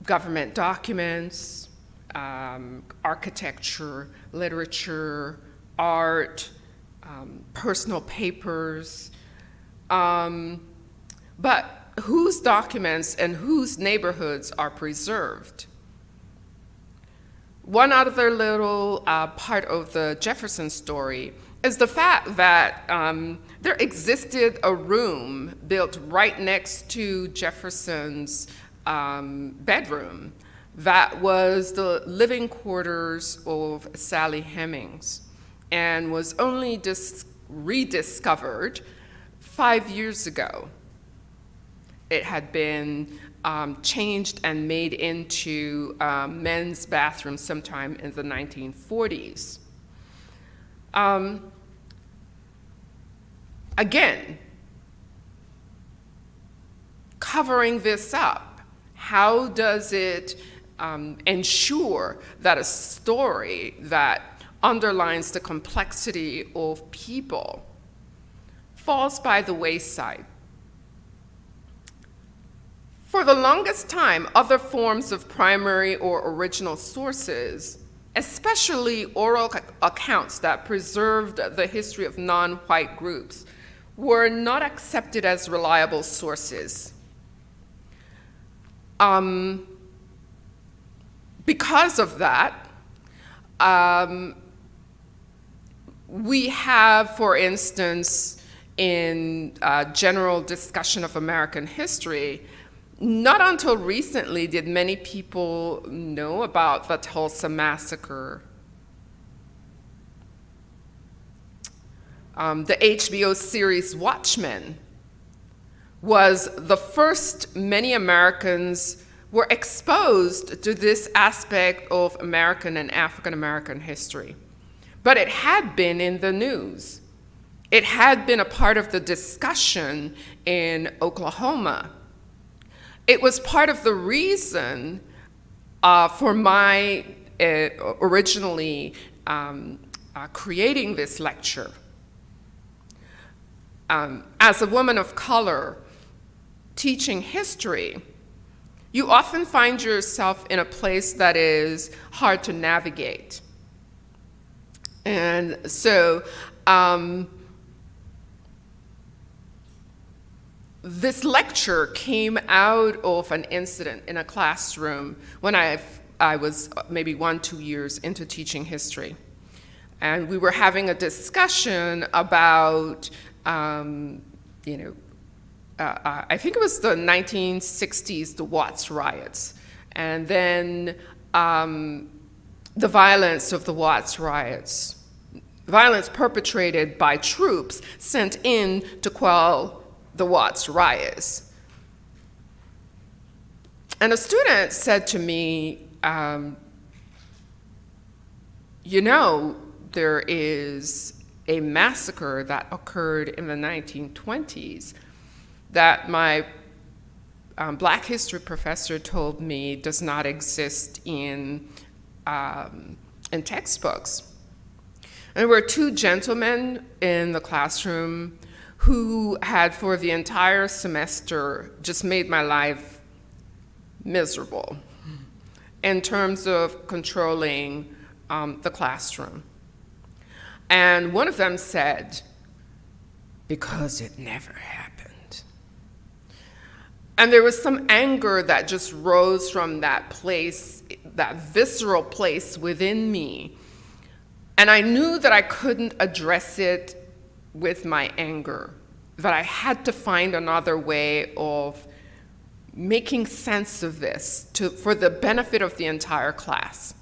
government documents, architecture, literature, art, personal papers, but whose documents and whose neighborhoods are preserved? One other little part of the Jefferson story is the fact that there existed a room built right next to Jefferson's bedroom that was the living quarters of Sally Hemings and was only rediscovered 5 years ago. It had been changed and made into men's bathrooms sometime in the 1940s. Again, covering this up, how does it ensure that a story that underlines the complexity of people falls by the wayside? For the longest time, other forms of primary or original sources, especially oral accounts that preserved the history of non-white groups, were not accepted as reliable sources. Because of that, we have, for instance, in general discussion of American history, not until recently did many people know about the Tulsa Massacre. The HBO series Watchmen was the first many Americans were exposed to this aspect of American and African American history. But it had been in the news. It had been a part of the discussion in Oklahoma. It was part of the reason for my originally creating this lecture. As a woman of color teaching history, you often find yourself in a place that is hard to navigate. And so this lecture came out of an incident in a classroom when I was maybe 1-2 years into teaching history. And we were having a discussion about, I think it was the 1960s, the Watts riots, and then the violence of the Watts riots, violence perpetrated by troops sent in to quell the Watts riots. And a student said to me, there is a massacre that occurred in the 1920s that my Black history professor told me does not exist in textbooks. And there were 2 gentlemen in the classroom who had, for the entire semester, just made my life miserable in terms of controlling the classroom. And one of them said, "Because it never happened." And there was some anger that just rose from that place, that visceral place within me. And I knew that I couldn't address it with my anger, that I had to find another way of making sense of this for the benefit of the entire class.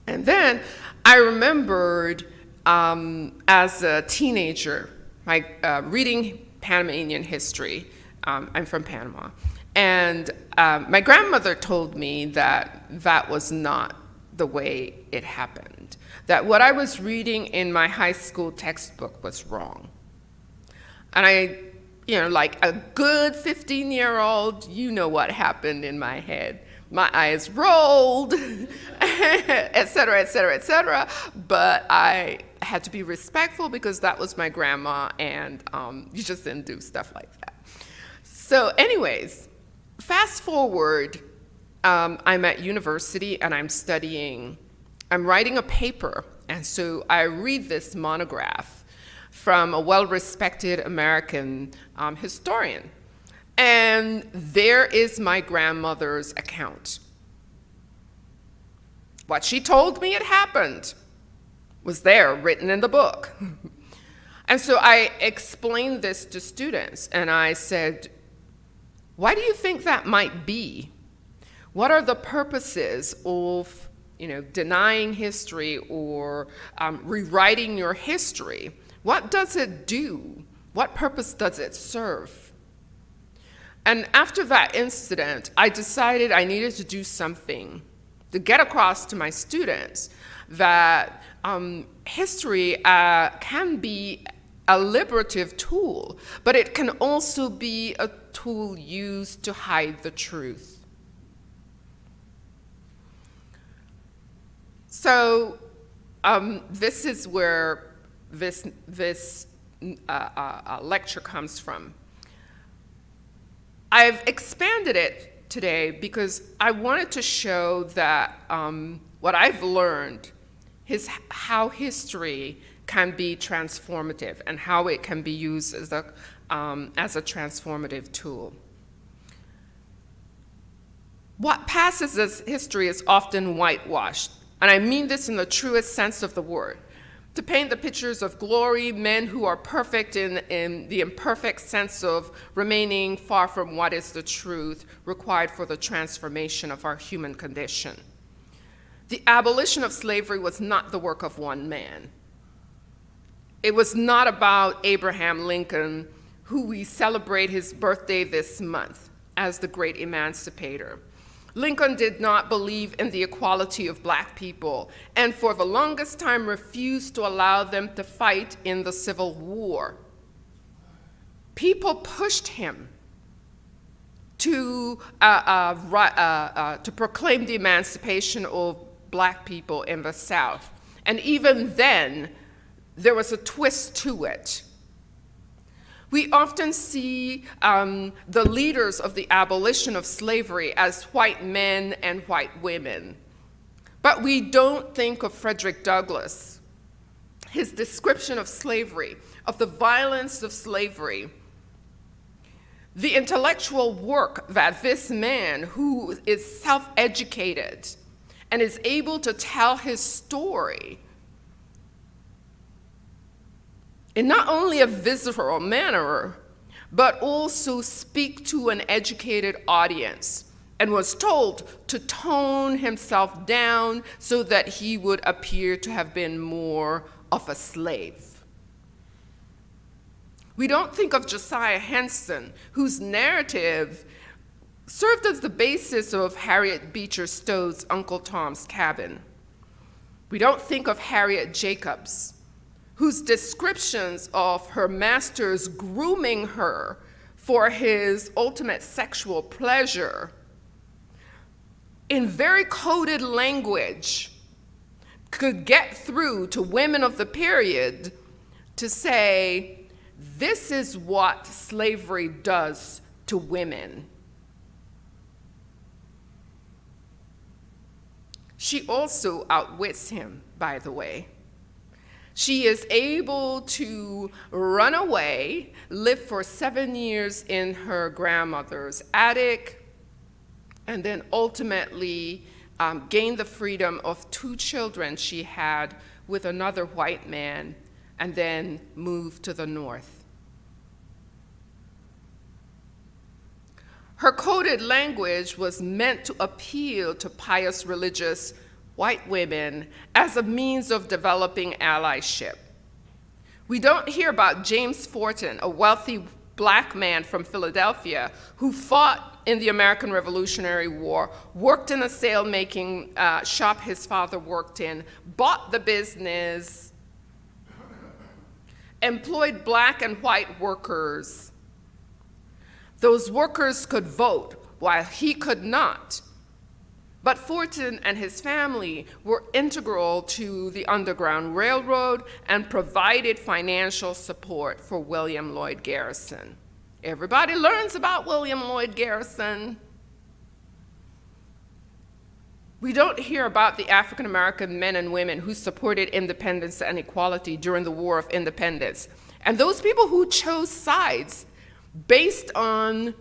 And then I remembered as a teenager, reading Panamanian history. I'm from Panama. And my grandmother told me that that was not the way it happened, that what I was reading in my high school textbook was wrong. And I, like a good 15-year-old, you know what happened in my head. My eyes rolled, et cetera, et cetera, et cetera. But I had to be respectful because that was my grandma, and you just didn't do stuff like that. So anyways, fast forward, I'm at university and I'm writing a paper. And so I read this monograph from a well-respected American historian. And there is my grandmother's account. What she told me had happened was there, written in the book. And so I explained this to students, and I said, why do you think that might be? What are the purposes of denying history or rewriting your history? What does it do? What purpose does it serve? And after that incident, I decided I needed to do something to get across to my students that history can be a liberative tool, but it can also be a tool used to hide the truth. So this is where this lecture comes from. I've expanded it today because I wanted to show that what I've learned is how history can be transformative and how it can be used as a transformative tool. What passes as history is often whitewashed, and I mean this in the truest sense of the word. To paint the pictures of glory, men who are perfect in the imperfect sense of remaining far from what is the truth required for the transformation of our human condition. The abolition of slavery was not the work of one man. It was not about Abraham Lincoln, who we celebrate his birthday this month as the great emancipator. Lincoln did not believe in the equality of black people, and for the longest time refused to allow them to fight in the Civil War. People pushed him to proclaim the emancipation of black people in the South. And even then, there was a twist to it. We often see the leaders of the abolition of slavery as white men and white women. But we don't think of Frederick Douglass, his description of slavery, of the violence of slavery, the intellectual work that this man, who is self-educated and is able to tell his story in not only a visceral manner, but also speak to an educated audience, and was told to tone himself down so that he would appear to have been more of a slave. We don't think of Josiah Henson, whose narrative served as the basis of Harriet Beecher Stowe's Uncle Tom's Cabin. We don't think of Harriet Jacobs, whose descriptions of her masters grooming her for his ultimate sexual pleasure in very coded language could get through to women of the period to say, this is what slavery does to women. she also outwits him, by the way. She is able to run away, live for 7 years in her grandmother's attic, and then ultimately gain the freedom of 2 children she had with another white man, and then move to the north. Her coded language was meant to appeal to pious religious white women as a means of developing allyship. We don't hear about James Forten, a wealthy black man from Philadelphia who fought in the American Revolutionary War, worked in a sail-making shop his father worked in, bought the business, employed black and white workers. Those workers could vote while he could not. But Forten and his family were integral to the Underground Railroad and provided financial support for William Lloyd Garrison. Everybody learns about William Lloyd Garrison. We don't hear about the African American men and women who supported independence and equality during the War of Independence. And those people who chose sides based on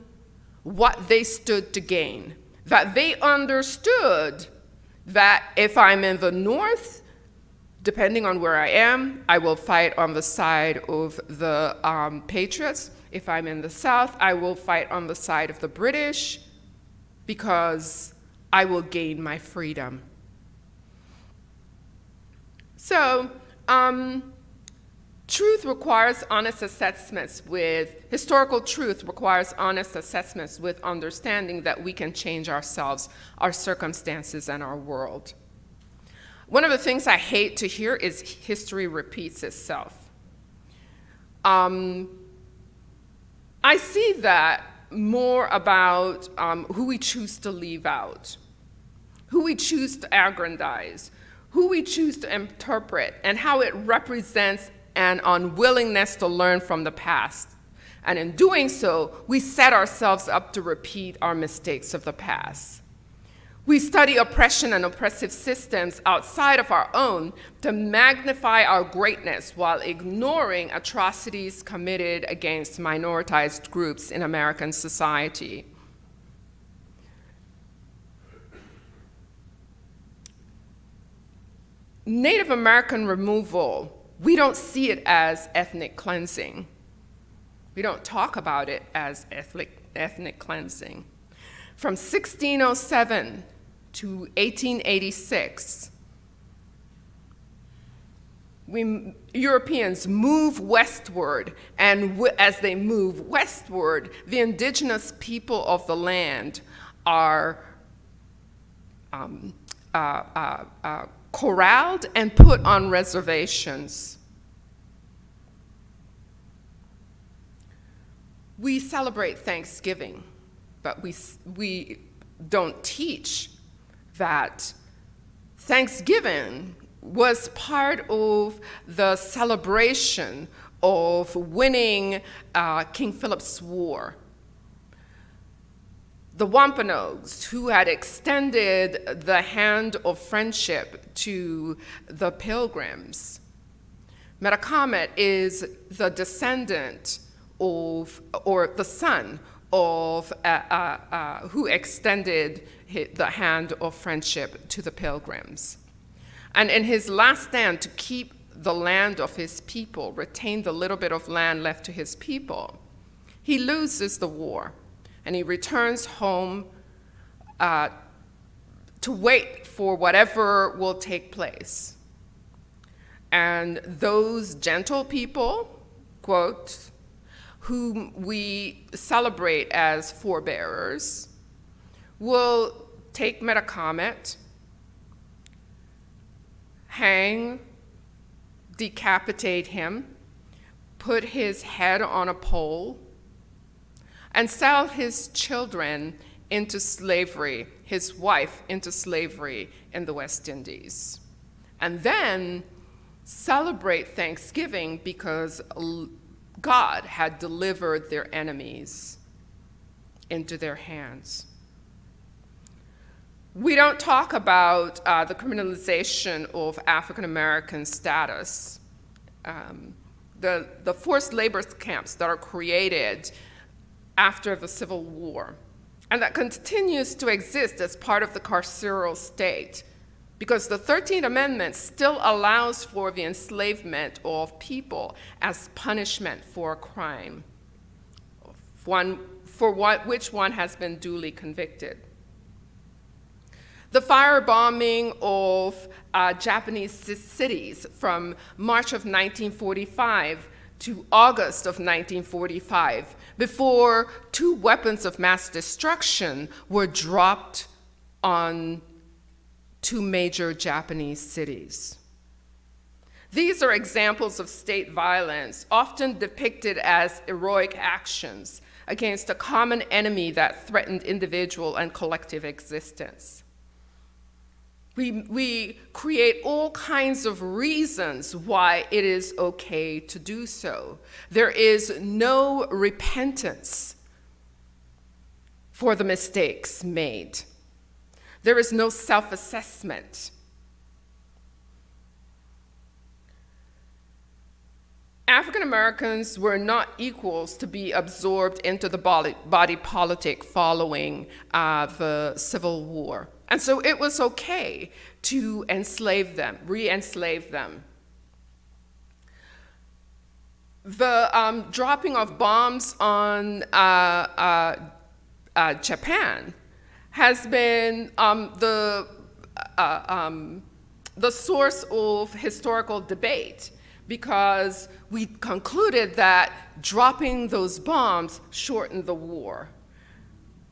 what they stood to gain. That they understood that if I'm in the North, depending on where I am, I will fight on the side of the Patriots. If I'm in the South, I will fight on the side of the British because I will gain my freedom. So, truth requires honest assessments historical truth requires honest assessments with understanding that we can change ourselves, our circumstances, and our world. One of the things I hate to hear is history repeats itself. I see that more about who we choose to leave out, who we choose to aggrandize, who we choose to interpret, and how it represents an unwillingness to learn from the past. And in doing so, we set ourselves up to repeat our mistakes of the past. We study oppression and oppressive systems outside of our own to magnify our greatness while ignoring atrocities committed against minoritized groups in American society. Native American removal, we don't see it as ethnic cleansing. We don't talk about it as ethnic cleansing. From 1607 to 1886, Europeans move westward, and as they move westward, the indigenous people of the land are corralled and put on reservations. We celebrate Thanksgiving, but we don't teach that Thanksgiving was part of the celebration of winning King Philip's War. The Wampanoags, who had extended the hand of friendship to the Pilgrims. Metacomet is the descendant of, or the son of, who extended the hand of friendship to the Pilgrims. And in his last stand to keep the land of his people, retain the little bit of land left to his people, he loses the war. And he returns home to wait for whatever will take place. And those gentle people, quote, whom we celebrate as forebearers, will take Metacomet, hang, decapitate him, put his head on a pole, and sell his children into slavery, his wife into slavery in the West Indies. And then celebrate Thanksgiving because God had delivered their enemies into their hands. We don't talk about the criminalization of African American status, the forced labor camps that are created after the Civil War, and that continues to exist as part of the carceral state, because the 13th Amendment still allows for the enslavement of people as punishment for a crime, which one has been duly convicted. The firebombing of Japanese cities from March of 1945 to August of 1945, before 2 weapons of mass destruction were dropped on 2 major Japanese cities. These are examples of state violence, often depicted as heroic actions against a common enemy that threatened individual and collective existence. We create all kinds of reasons why it is okay to do so. There is no repentance for the mistakes made. There is no self-assessment. African Americans were not equals to be absorbed into the body politic following the Civil War. And so it was okay to enslave them, re-enslave them. The dropping of bombs on Japan has been the source of historical debate, because we concluded that dropping those bombs shortened the war.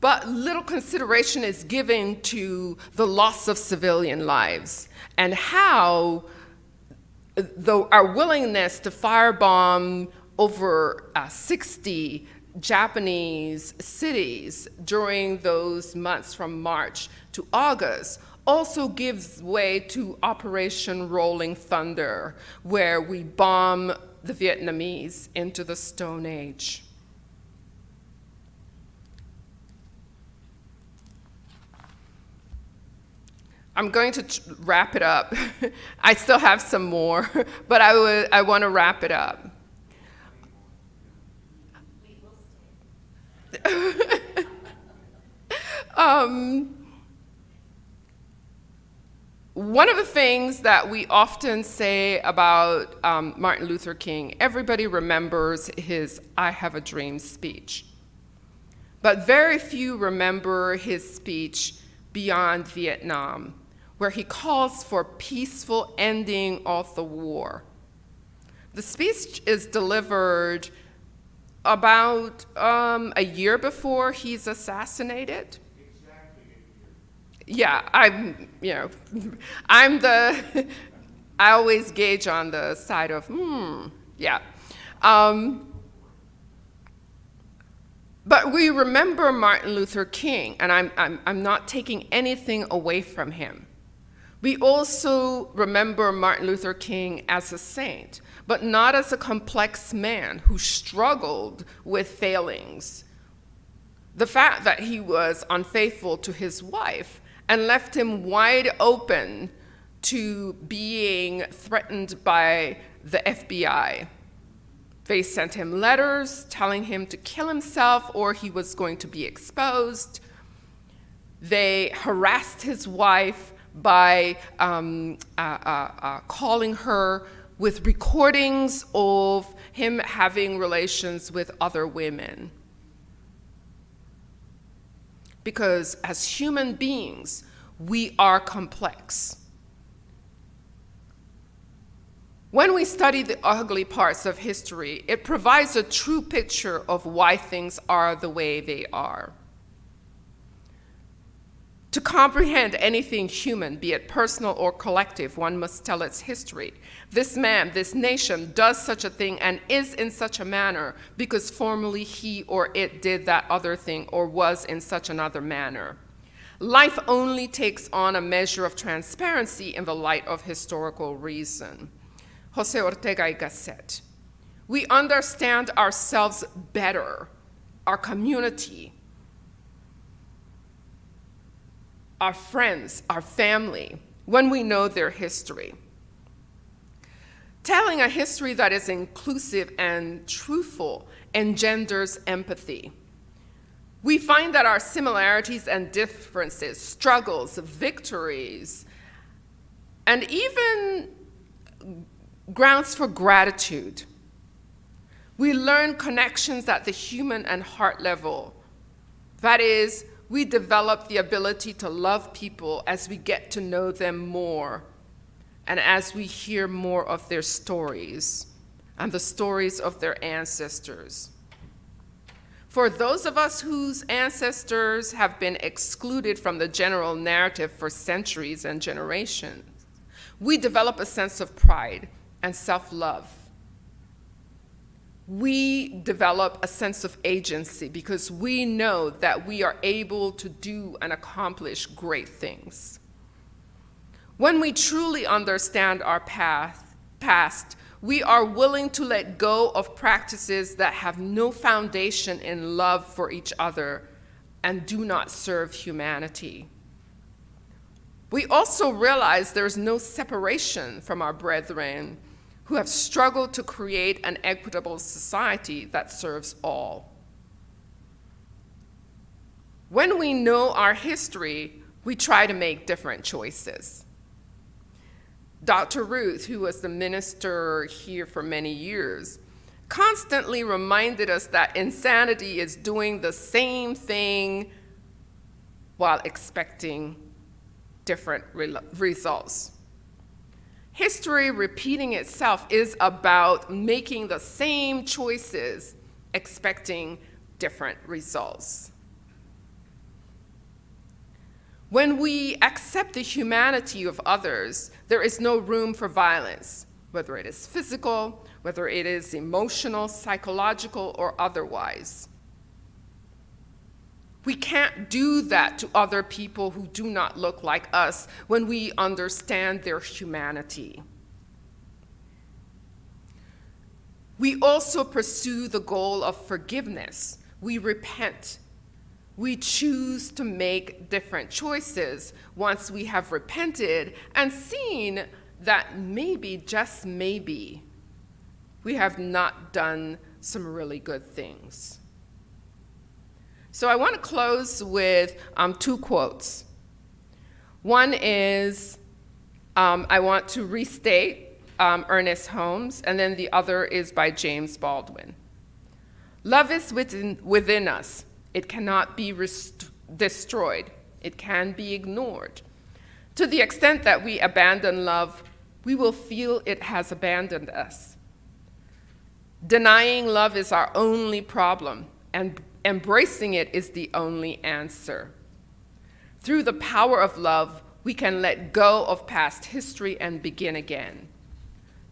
But little consideration is given to the loss of civilian lives and how our willingness to firebomb over 60 Japanese cities during those months from March to August also gives way to Operation Rolling Thunder, where we bomb the Vietnamese into the Stone Age. I'm going to wrap it up. I still have some more, but I want to wrap it up. One of the things that we often say about Martin Luther King, everybody remembers his "I Have a Dream" speech. But very few remember his speech beyond Vietnam, where he calls for peaceful ending of the war. The speech is delivered about a year before he's assassinated. Yeah, I always gauge on the side of, yeah. But we remember Martin Luther King, and I'm not taking anything away from him. We also remember Martin Luther King as a saint, but not as a complex man who struggled with failings. The fact that he was unfaithful to his wife and left him wide open to being threatened by the FBI. They sent him letters telling him to kill himself or he was going to be exposed. They harassed his wife by calling her with recordings of him having relations with other women. Because as human beings, we are complex. When we study the ugly parts of history, it provides a true picture of why things are the way they are. To comprehend anything human, be it personal or collective, one must tell its history. This man, this nation, does such a thing and is in such a manner because formerly he or it did that other thing or was in such another manner. Life only takes on a measure of transparency in the light of historical reason. Jose Ortega y Gasset. We understand ourselves better, our community, our friends, our family, when we know their history. Telling a history that is inclusive and truthful engenders empathy. We find that our similarities and differences, struggles, victories, and even grounds for gratitude. We learn connections at the human and heart level. That is, we develop the ability to love people as we get to know them more and as we hear more of their stories and the stories of their ancestors. For those of us whose ancestors have been excluded from the general narrative for centuries and generations, we develop a sense of pride and self-love. We develop a sense of agency because we know that we are able to do and accomplish great things. When we truly understand our past, we are willing to let go of practices that have no foundation in love for each other and do not serve humanity. We also realize there's no separation from our brethren who have struggled to create an equitable society that serves all. When we know our history, we try to make different choices. Dr. Ruth, who was the minister here for many years, constantly reminded us that insanity is doing the same thing while expecting different results. History repeating itself is about making the same choices, expecting different results. When we accept the humanity of others, there is no room for violence, whether it is physical, whether it is emotional, psychological, or otherwise. We can't do that to other people who do not look like us when we understand their humanity. We also pursue the goal of forgiveness. We repent. We choose to make different choices once we have repented and seen that maybe, just maybe, we have not done some really good things. So I want to close with two quotes. One is, I want to restate Ernest Holmes, and then the other is by James Baldwin. Love is within us. It cannot be destroyed. It can be ignored. To the extent that we abandon love, we will feel it has abandoned us. Denying love is our only problem, and embracing it is the only answer. Through the power of love, we can let go of past history and begin again.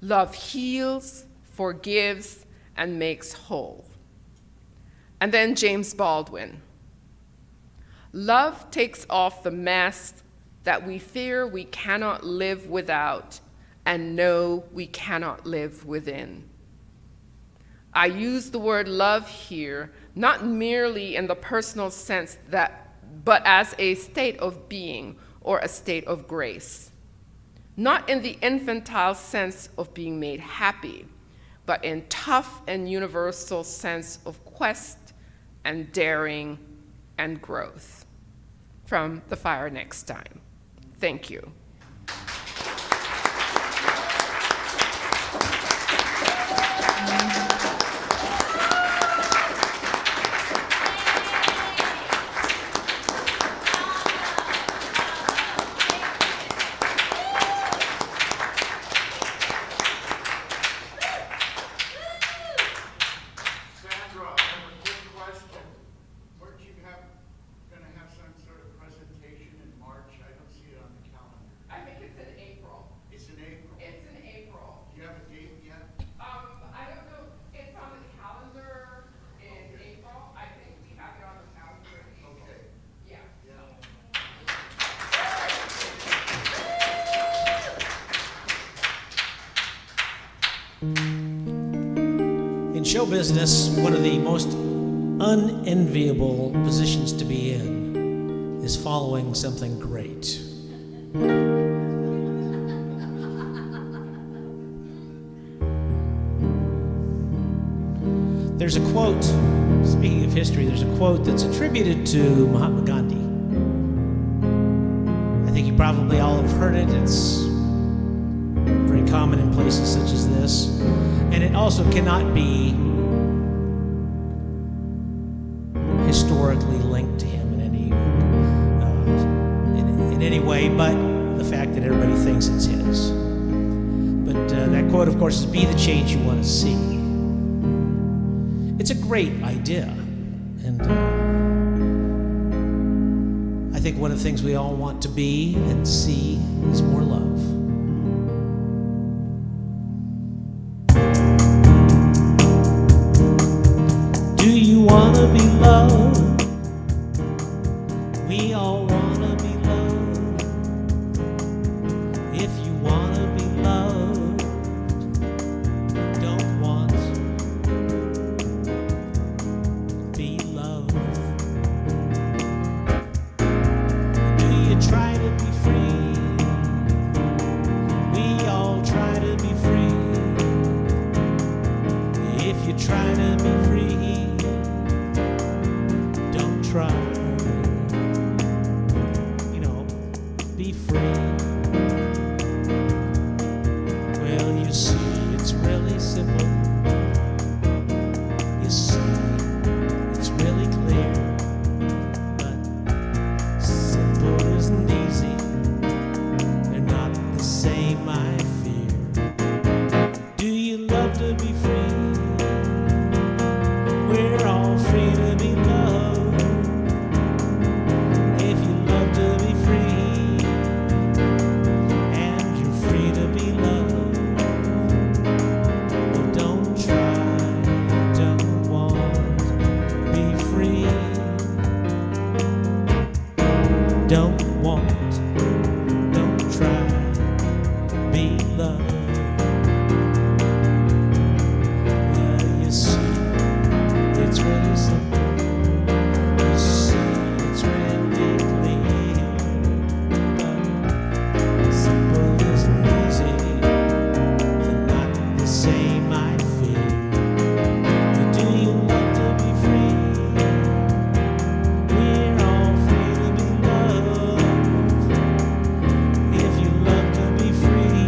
Love heals, forgives, and makes whole. And then James Baldwin. Love takes off the mask that we fear we cannot live without and know we cannot live within. I use the word love here not merely in the personal sense but as a state of being or a state of grace. Not in the infantile sense of being made happy, but in tough and universal sense of quest and daring and growth. From The Fire Next Time. Thank you. Sandra, I have a quick question. Weren't you gonna have some sort of presentation in March? I don't see it on the calendar. I think it's in April. It's in April. It's in April. Do you have a date yet? I don't know, it's on the calendar in April. I think we have it on the calendar in April. Okay. Yeah. In show business, one of the most unenviable positions to be in is following something great. There's a quote, speaking of history, there's a quote that's attributed to Mahatma Gandhi. I think you probably all have heard it. It's very common in places such as this. And it also cannot be historically linked to him in any way, but the fact that everybody thinks it's his. But that quote, of course, is "Be the change you want to see." It's a great idea, and I think one of the things we all want to be and see is more love. Do you want to be loved? We all want to be loved. If you want to be loved, don't want be loved. Do you try to be free? We all try to be free. If you try to be free, don't try. You know, be free. Well, you see, it's really simple. You see, it's really clear, but simple isn't easy. They're not the same, I fear. Do you love to be free? We're all free to be loved. If you love to be free, and you're free to be loved, well, don't try, don't want, be free. Don't want, don't try, be loved. Well, you see, it's really simple. You see, it's really clear. But simple isn't easy. They're not the same, I fear. But do you love to be free? We're all free to be loved. If you love to be free,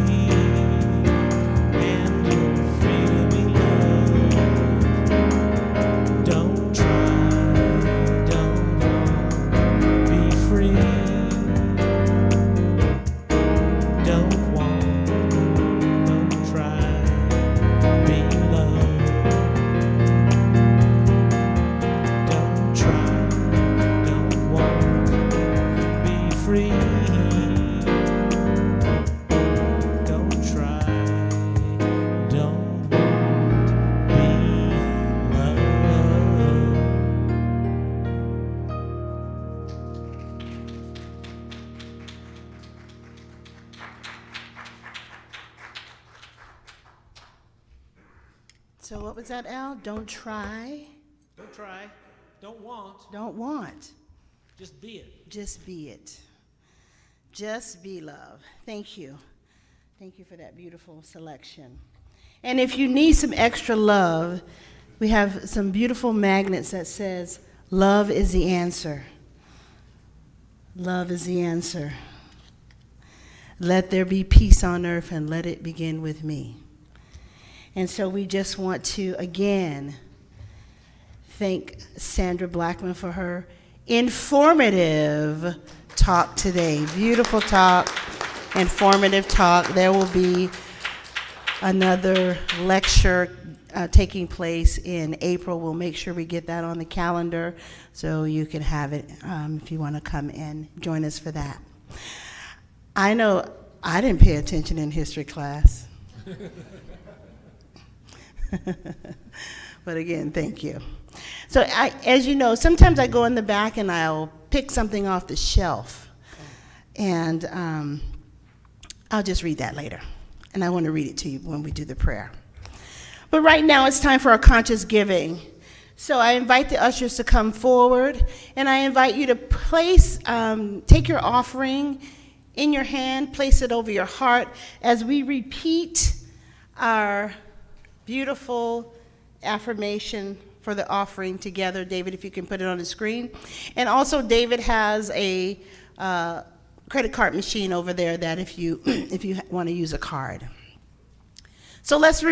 and you're free to be loved, don't try, don't want, be free. Don't want, don't try, be loved. Don't try, don't want, be free. Don't try, don't want, be loved. So what was that, Al? Don't try, Don't try, don't want, don't want. just be it. Just be it. Just be love. Thank you. Thank you for that beautiful selection. And if you need some extra love, we have some beautiful magnets that says, "Love is the answer." Love is the answer. Let there be peace on earth and let it begin with me. And so we just want to, again, thank Sandra Blackman for her informative talk today. Beautiful talk, informative talk. There will be another lecture taking place in April. We'll make sure we get that on the calendar so you can have it if you want to come and join us for that. I know I didn't pay attention in history class. But again, thank you. So as you know, sometimes I go in the back and I'll pick something off the shelf. And I'll just read that later. And I want to read it to you when we do the prayer. But right now it's time for our conscious giving. So I invite the ushers to come forward, and I invite you to take your offering in your hand, place it over your heart as we repeat our beautiful affirmation for the offering together. David, if you can put it on the screen. And also, David has a credit card machine over there that if you want to use a card. So let's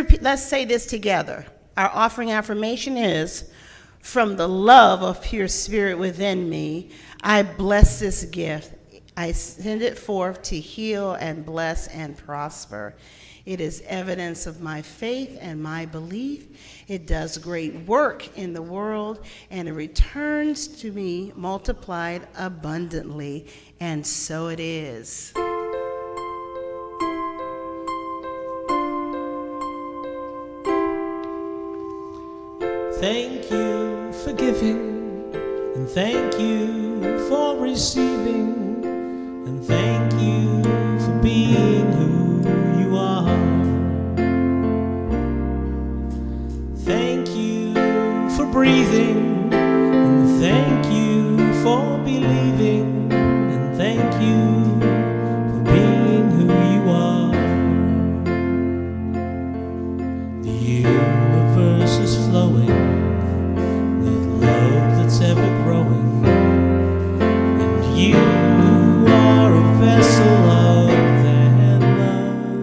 say this together. Our offering affirmation is, from the love of pure spirit within me, I bless this gift. I send it forth to heal and bless and prosper. It is evidence of my faith and my belief. It does great work in the world, and it returns to me multiplied abundantly, and so it is. Thank you for giving, and thank you for receiving, and thank you for being who you are. Thank you for breathing, and thank you for believing, and thank you for being who you are. The universe is flowing with love that's ever growing, and you are a vessel of that love.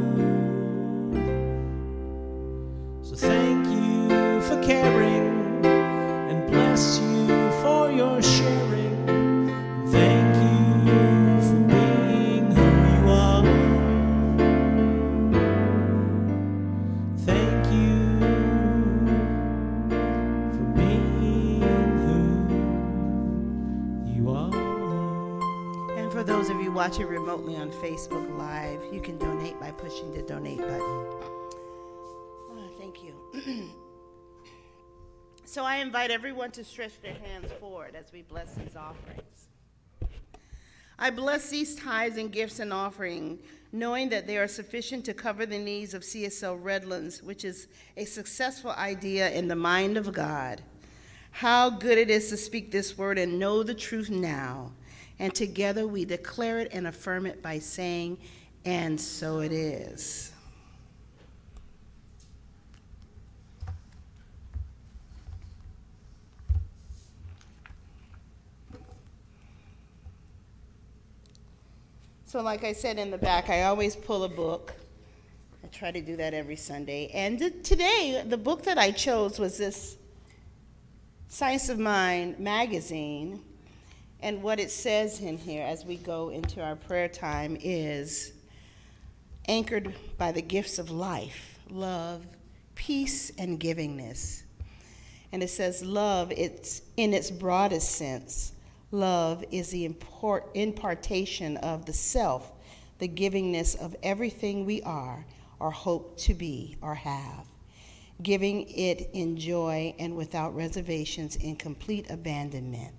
So thank you for caring, and bless you for your sharing. Thank you for being who you are. Thank you for being who you are. And for those of you watching remotely on Facebook Live, you can donate by pushing the donate button. Thank you. So I invite everyone to stretch their hands forward as we bless these offerings. I bless these tithes and gifts and offering, knowing that they are sufficient to cover the needs of CSL Redlands, which is a successful idea in the mind of God. How good it is to speak this word and know the truth now. And together we declare it and affirm it by saying, and so it is. So like I said in the back, I always pull a book. I try to do that every Sunday. And today, the book that I chose was this Science of Mind magazine. And what it says in here as we go into our prayer time is, anchored by the gifts of life, love, peace, and givingness. And it says love, it's in its broadest sense. Love is the impartation of the self, the givingness of everything we are or hope to be or have, giving it in joy and without reservations in complete abandonment.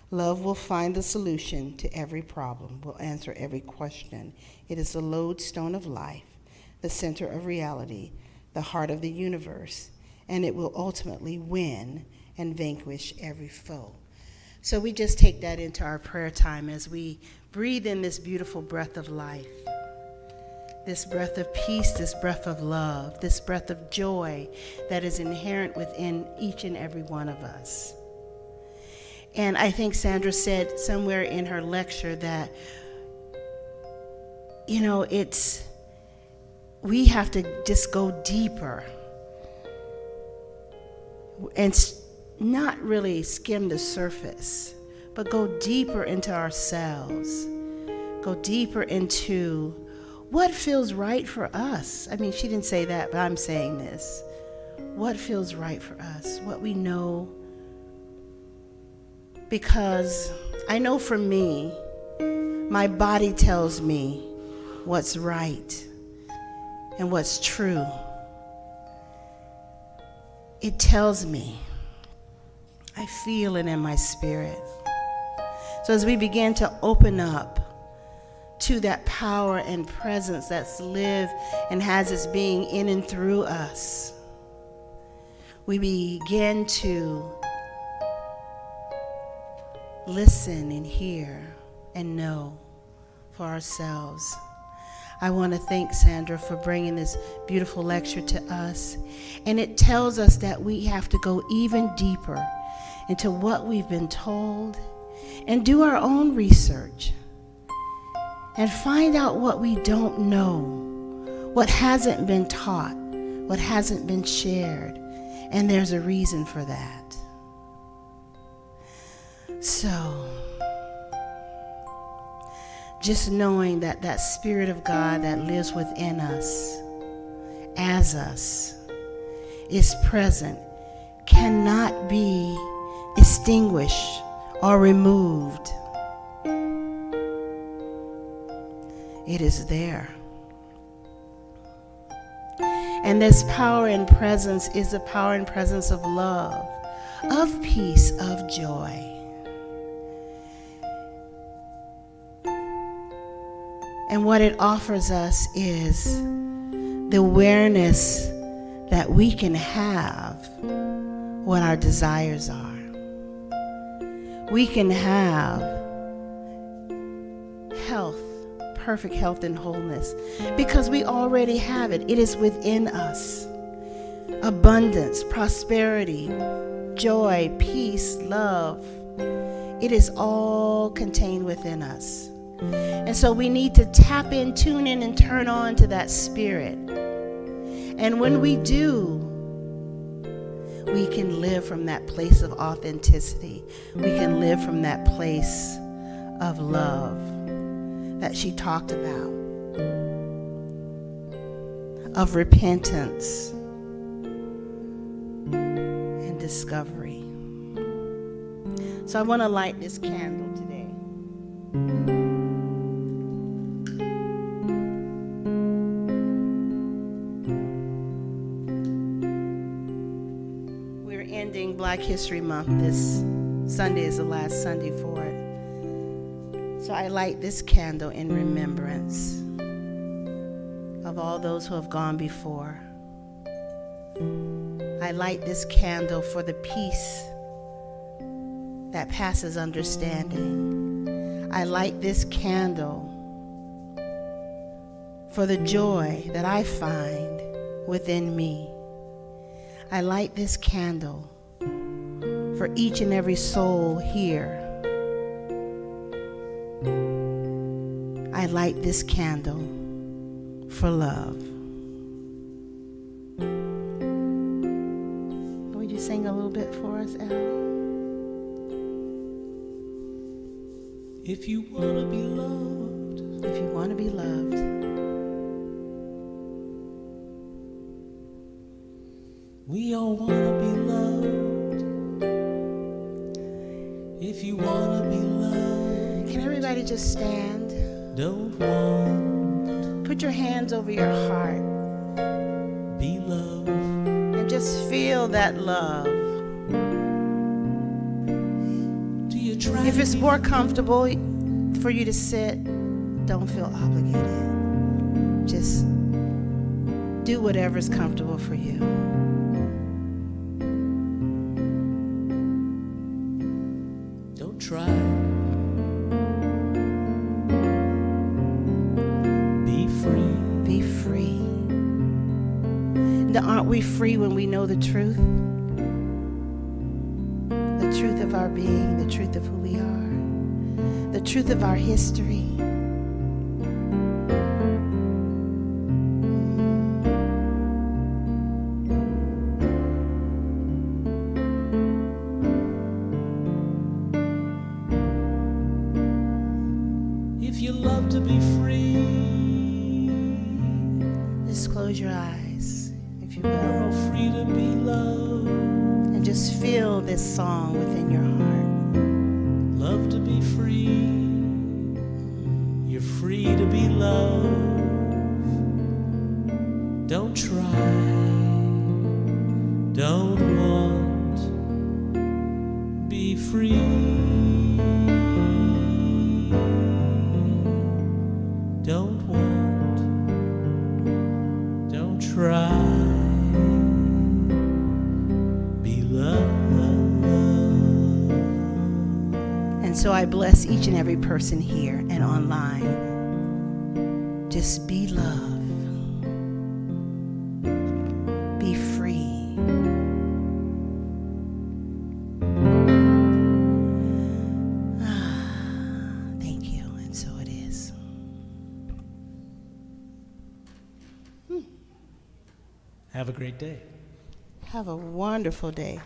Love will find the solution to every problem, will answer every question. It is the lodestone of life, the center of reality, the heart of the universe, and it will ultimately win and vanquish every foe. So we just take that into our prayer time as we breathe in this beautiful breath of life, this breath of peace, this breath of love, this breath of joy that is inherent within each and every one of us. And I think Sandra said somewhere in her lecture that, we have to just go deeper and not really skim the surface, but go deeper into ourselves, go deeper into what feels right for us. I mean, she didn't say that, but I'm saying this. What feels right for us, what we know. Because I know for me, my body tells me what's right and what's true. It tells me. I feel it in my spirit. So as we begin to open up to that power and presence that's lived and has its being in and through us, we begin to listen and hear and know for ourselves. I want to thank Sandra for bringing this beautiful lecture to us. And it tells us that we have to go even deeper into what we've been told and do our own research and find out what we don't know, what hasn't been taught, what hasn't been shared. And there's a reason for that. So, just knowing that that Spirit of God that lives within us, as us, is present, cannot be extinguished or removed. It is there. And this power and presence is the power and presence of love, of peace, of joy. And what it offers us is the awareness that we can have what our desires are. We can have health, perfect health and wholeness, because we already have it. It is within us. Abundance, prosperity, joy, peace, love. It is all contained within us. And so we need to tap in, tune in, and turn on to that Spirit. And when we do, we can live from that place of authenticity. We can live from that place of love that she talked about, of repentance and discovery. So I want to light this candle today. Black History Month. This Sunday is the last Sunday for it. So I light this candle in remembrance of all those who have gone before. I light this candle for the peace that passes understanding. I light this candle for the joy that I find within me. I light this candle for each and every soul here. I light this candle for love. Would you sing a little bit for us, Al? If you want to be loved, If you want to be loved, we all want to be loved. If you want to be loved, can everybody just stand? don't want, Put your hands over your heart be loved. and just feel that love. Do you try If to it's be more comfortable for you to sit, don't feel obligated. Just do whatever's comfortable for you. Don't try. Be free. Be free. Now, aren't we free when we know the truth? The truth of our being, the truth of who we are, the truth of our history. If you love to be free, Just close your eyes, if you we're will, all free to be loved. and just feel this song within your heart. Love to be free. You're free to be loved. Don't try. Don't want. Be free. Don't want. Don't try. I bless each and every person here and online. Just be love. Be free. Thank you, and so it is. Have a great day. Have a wonderful day.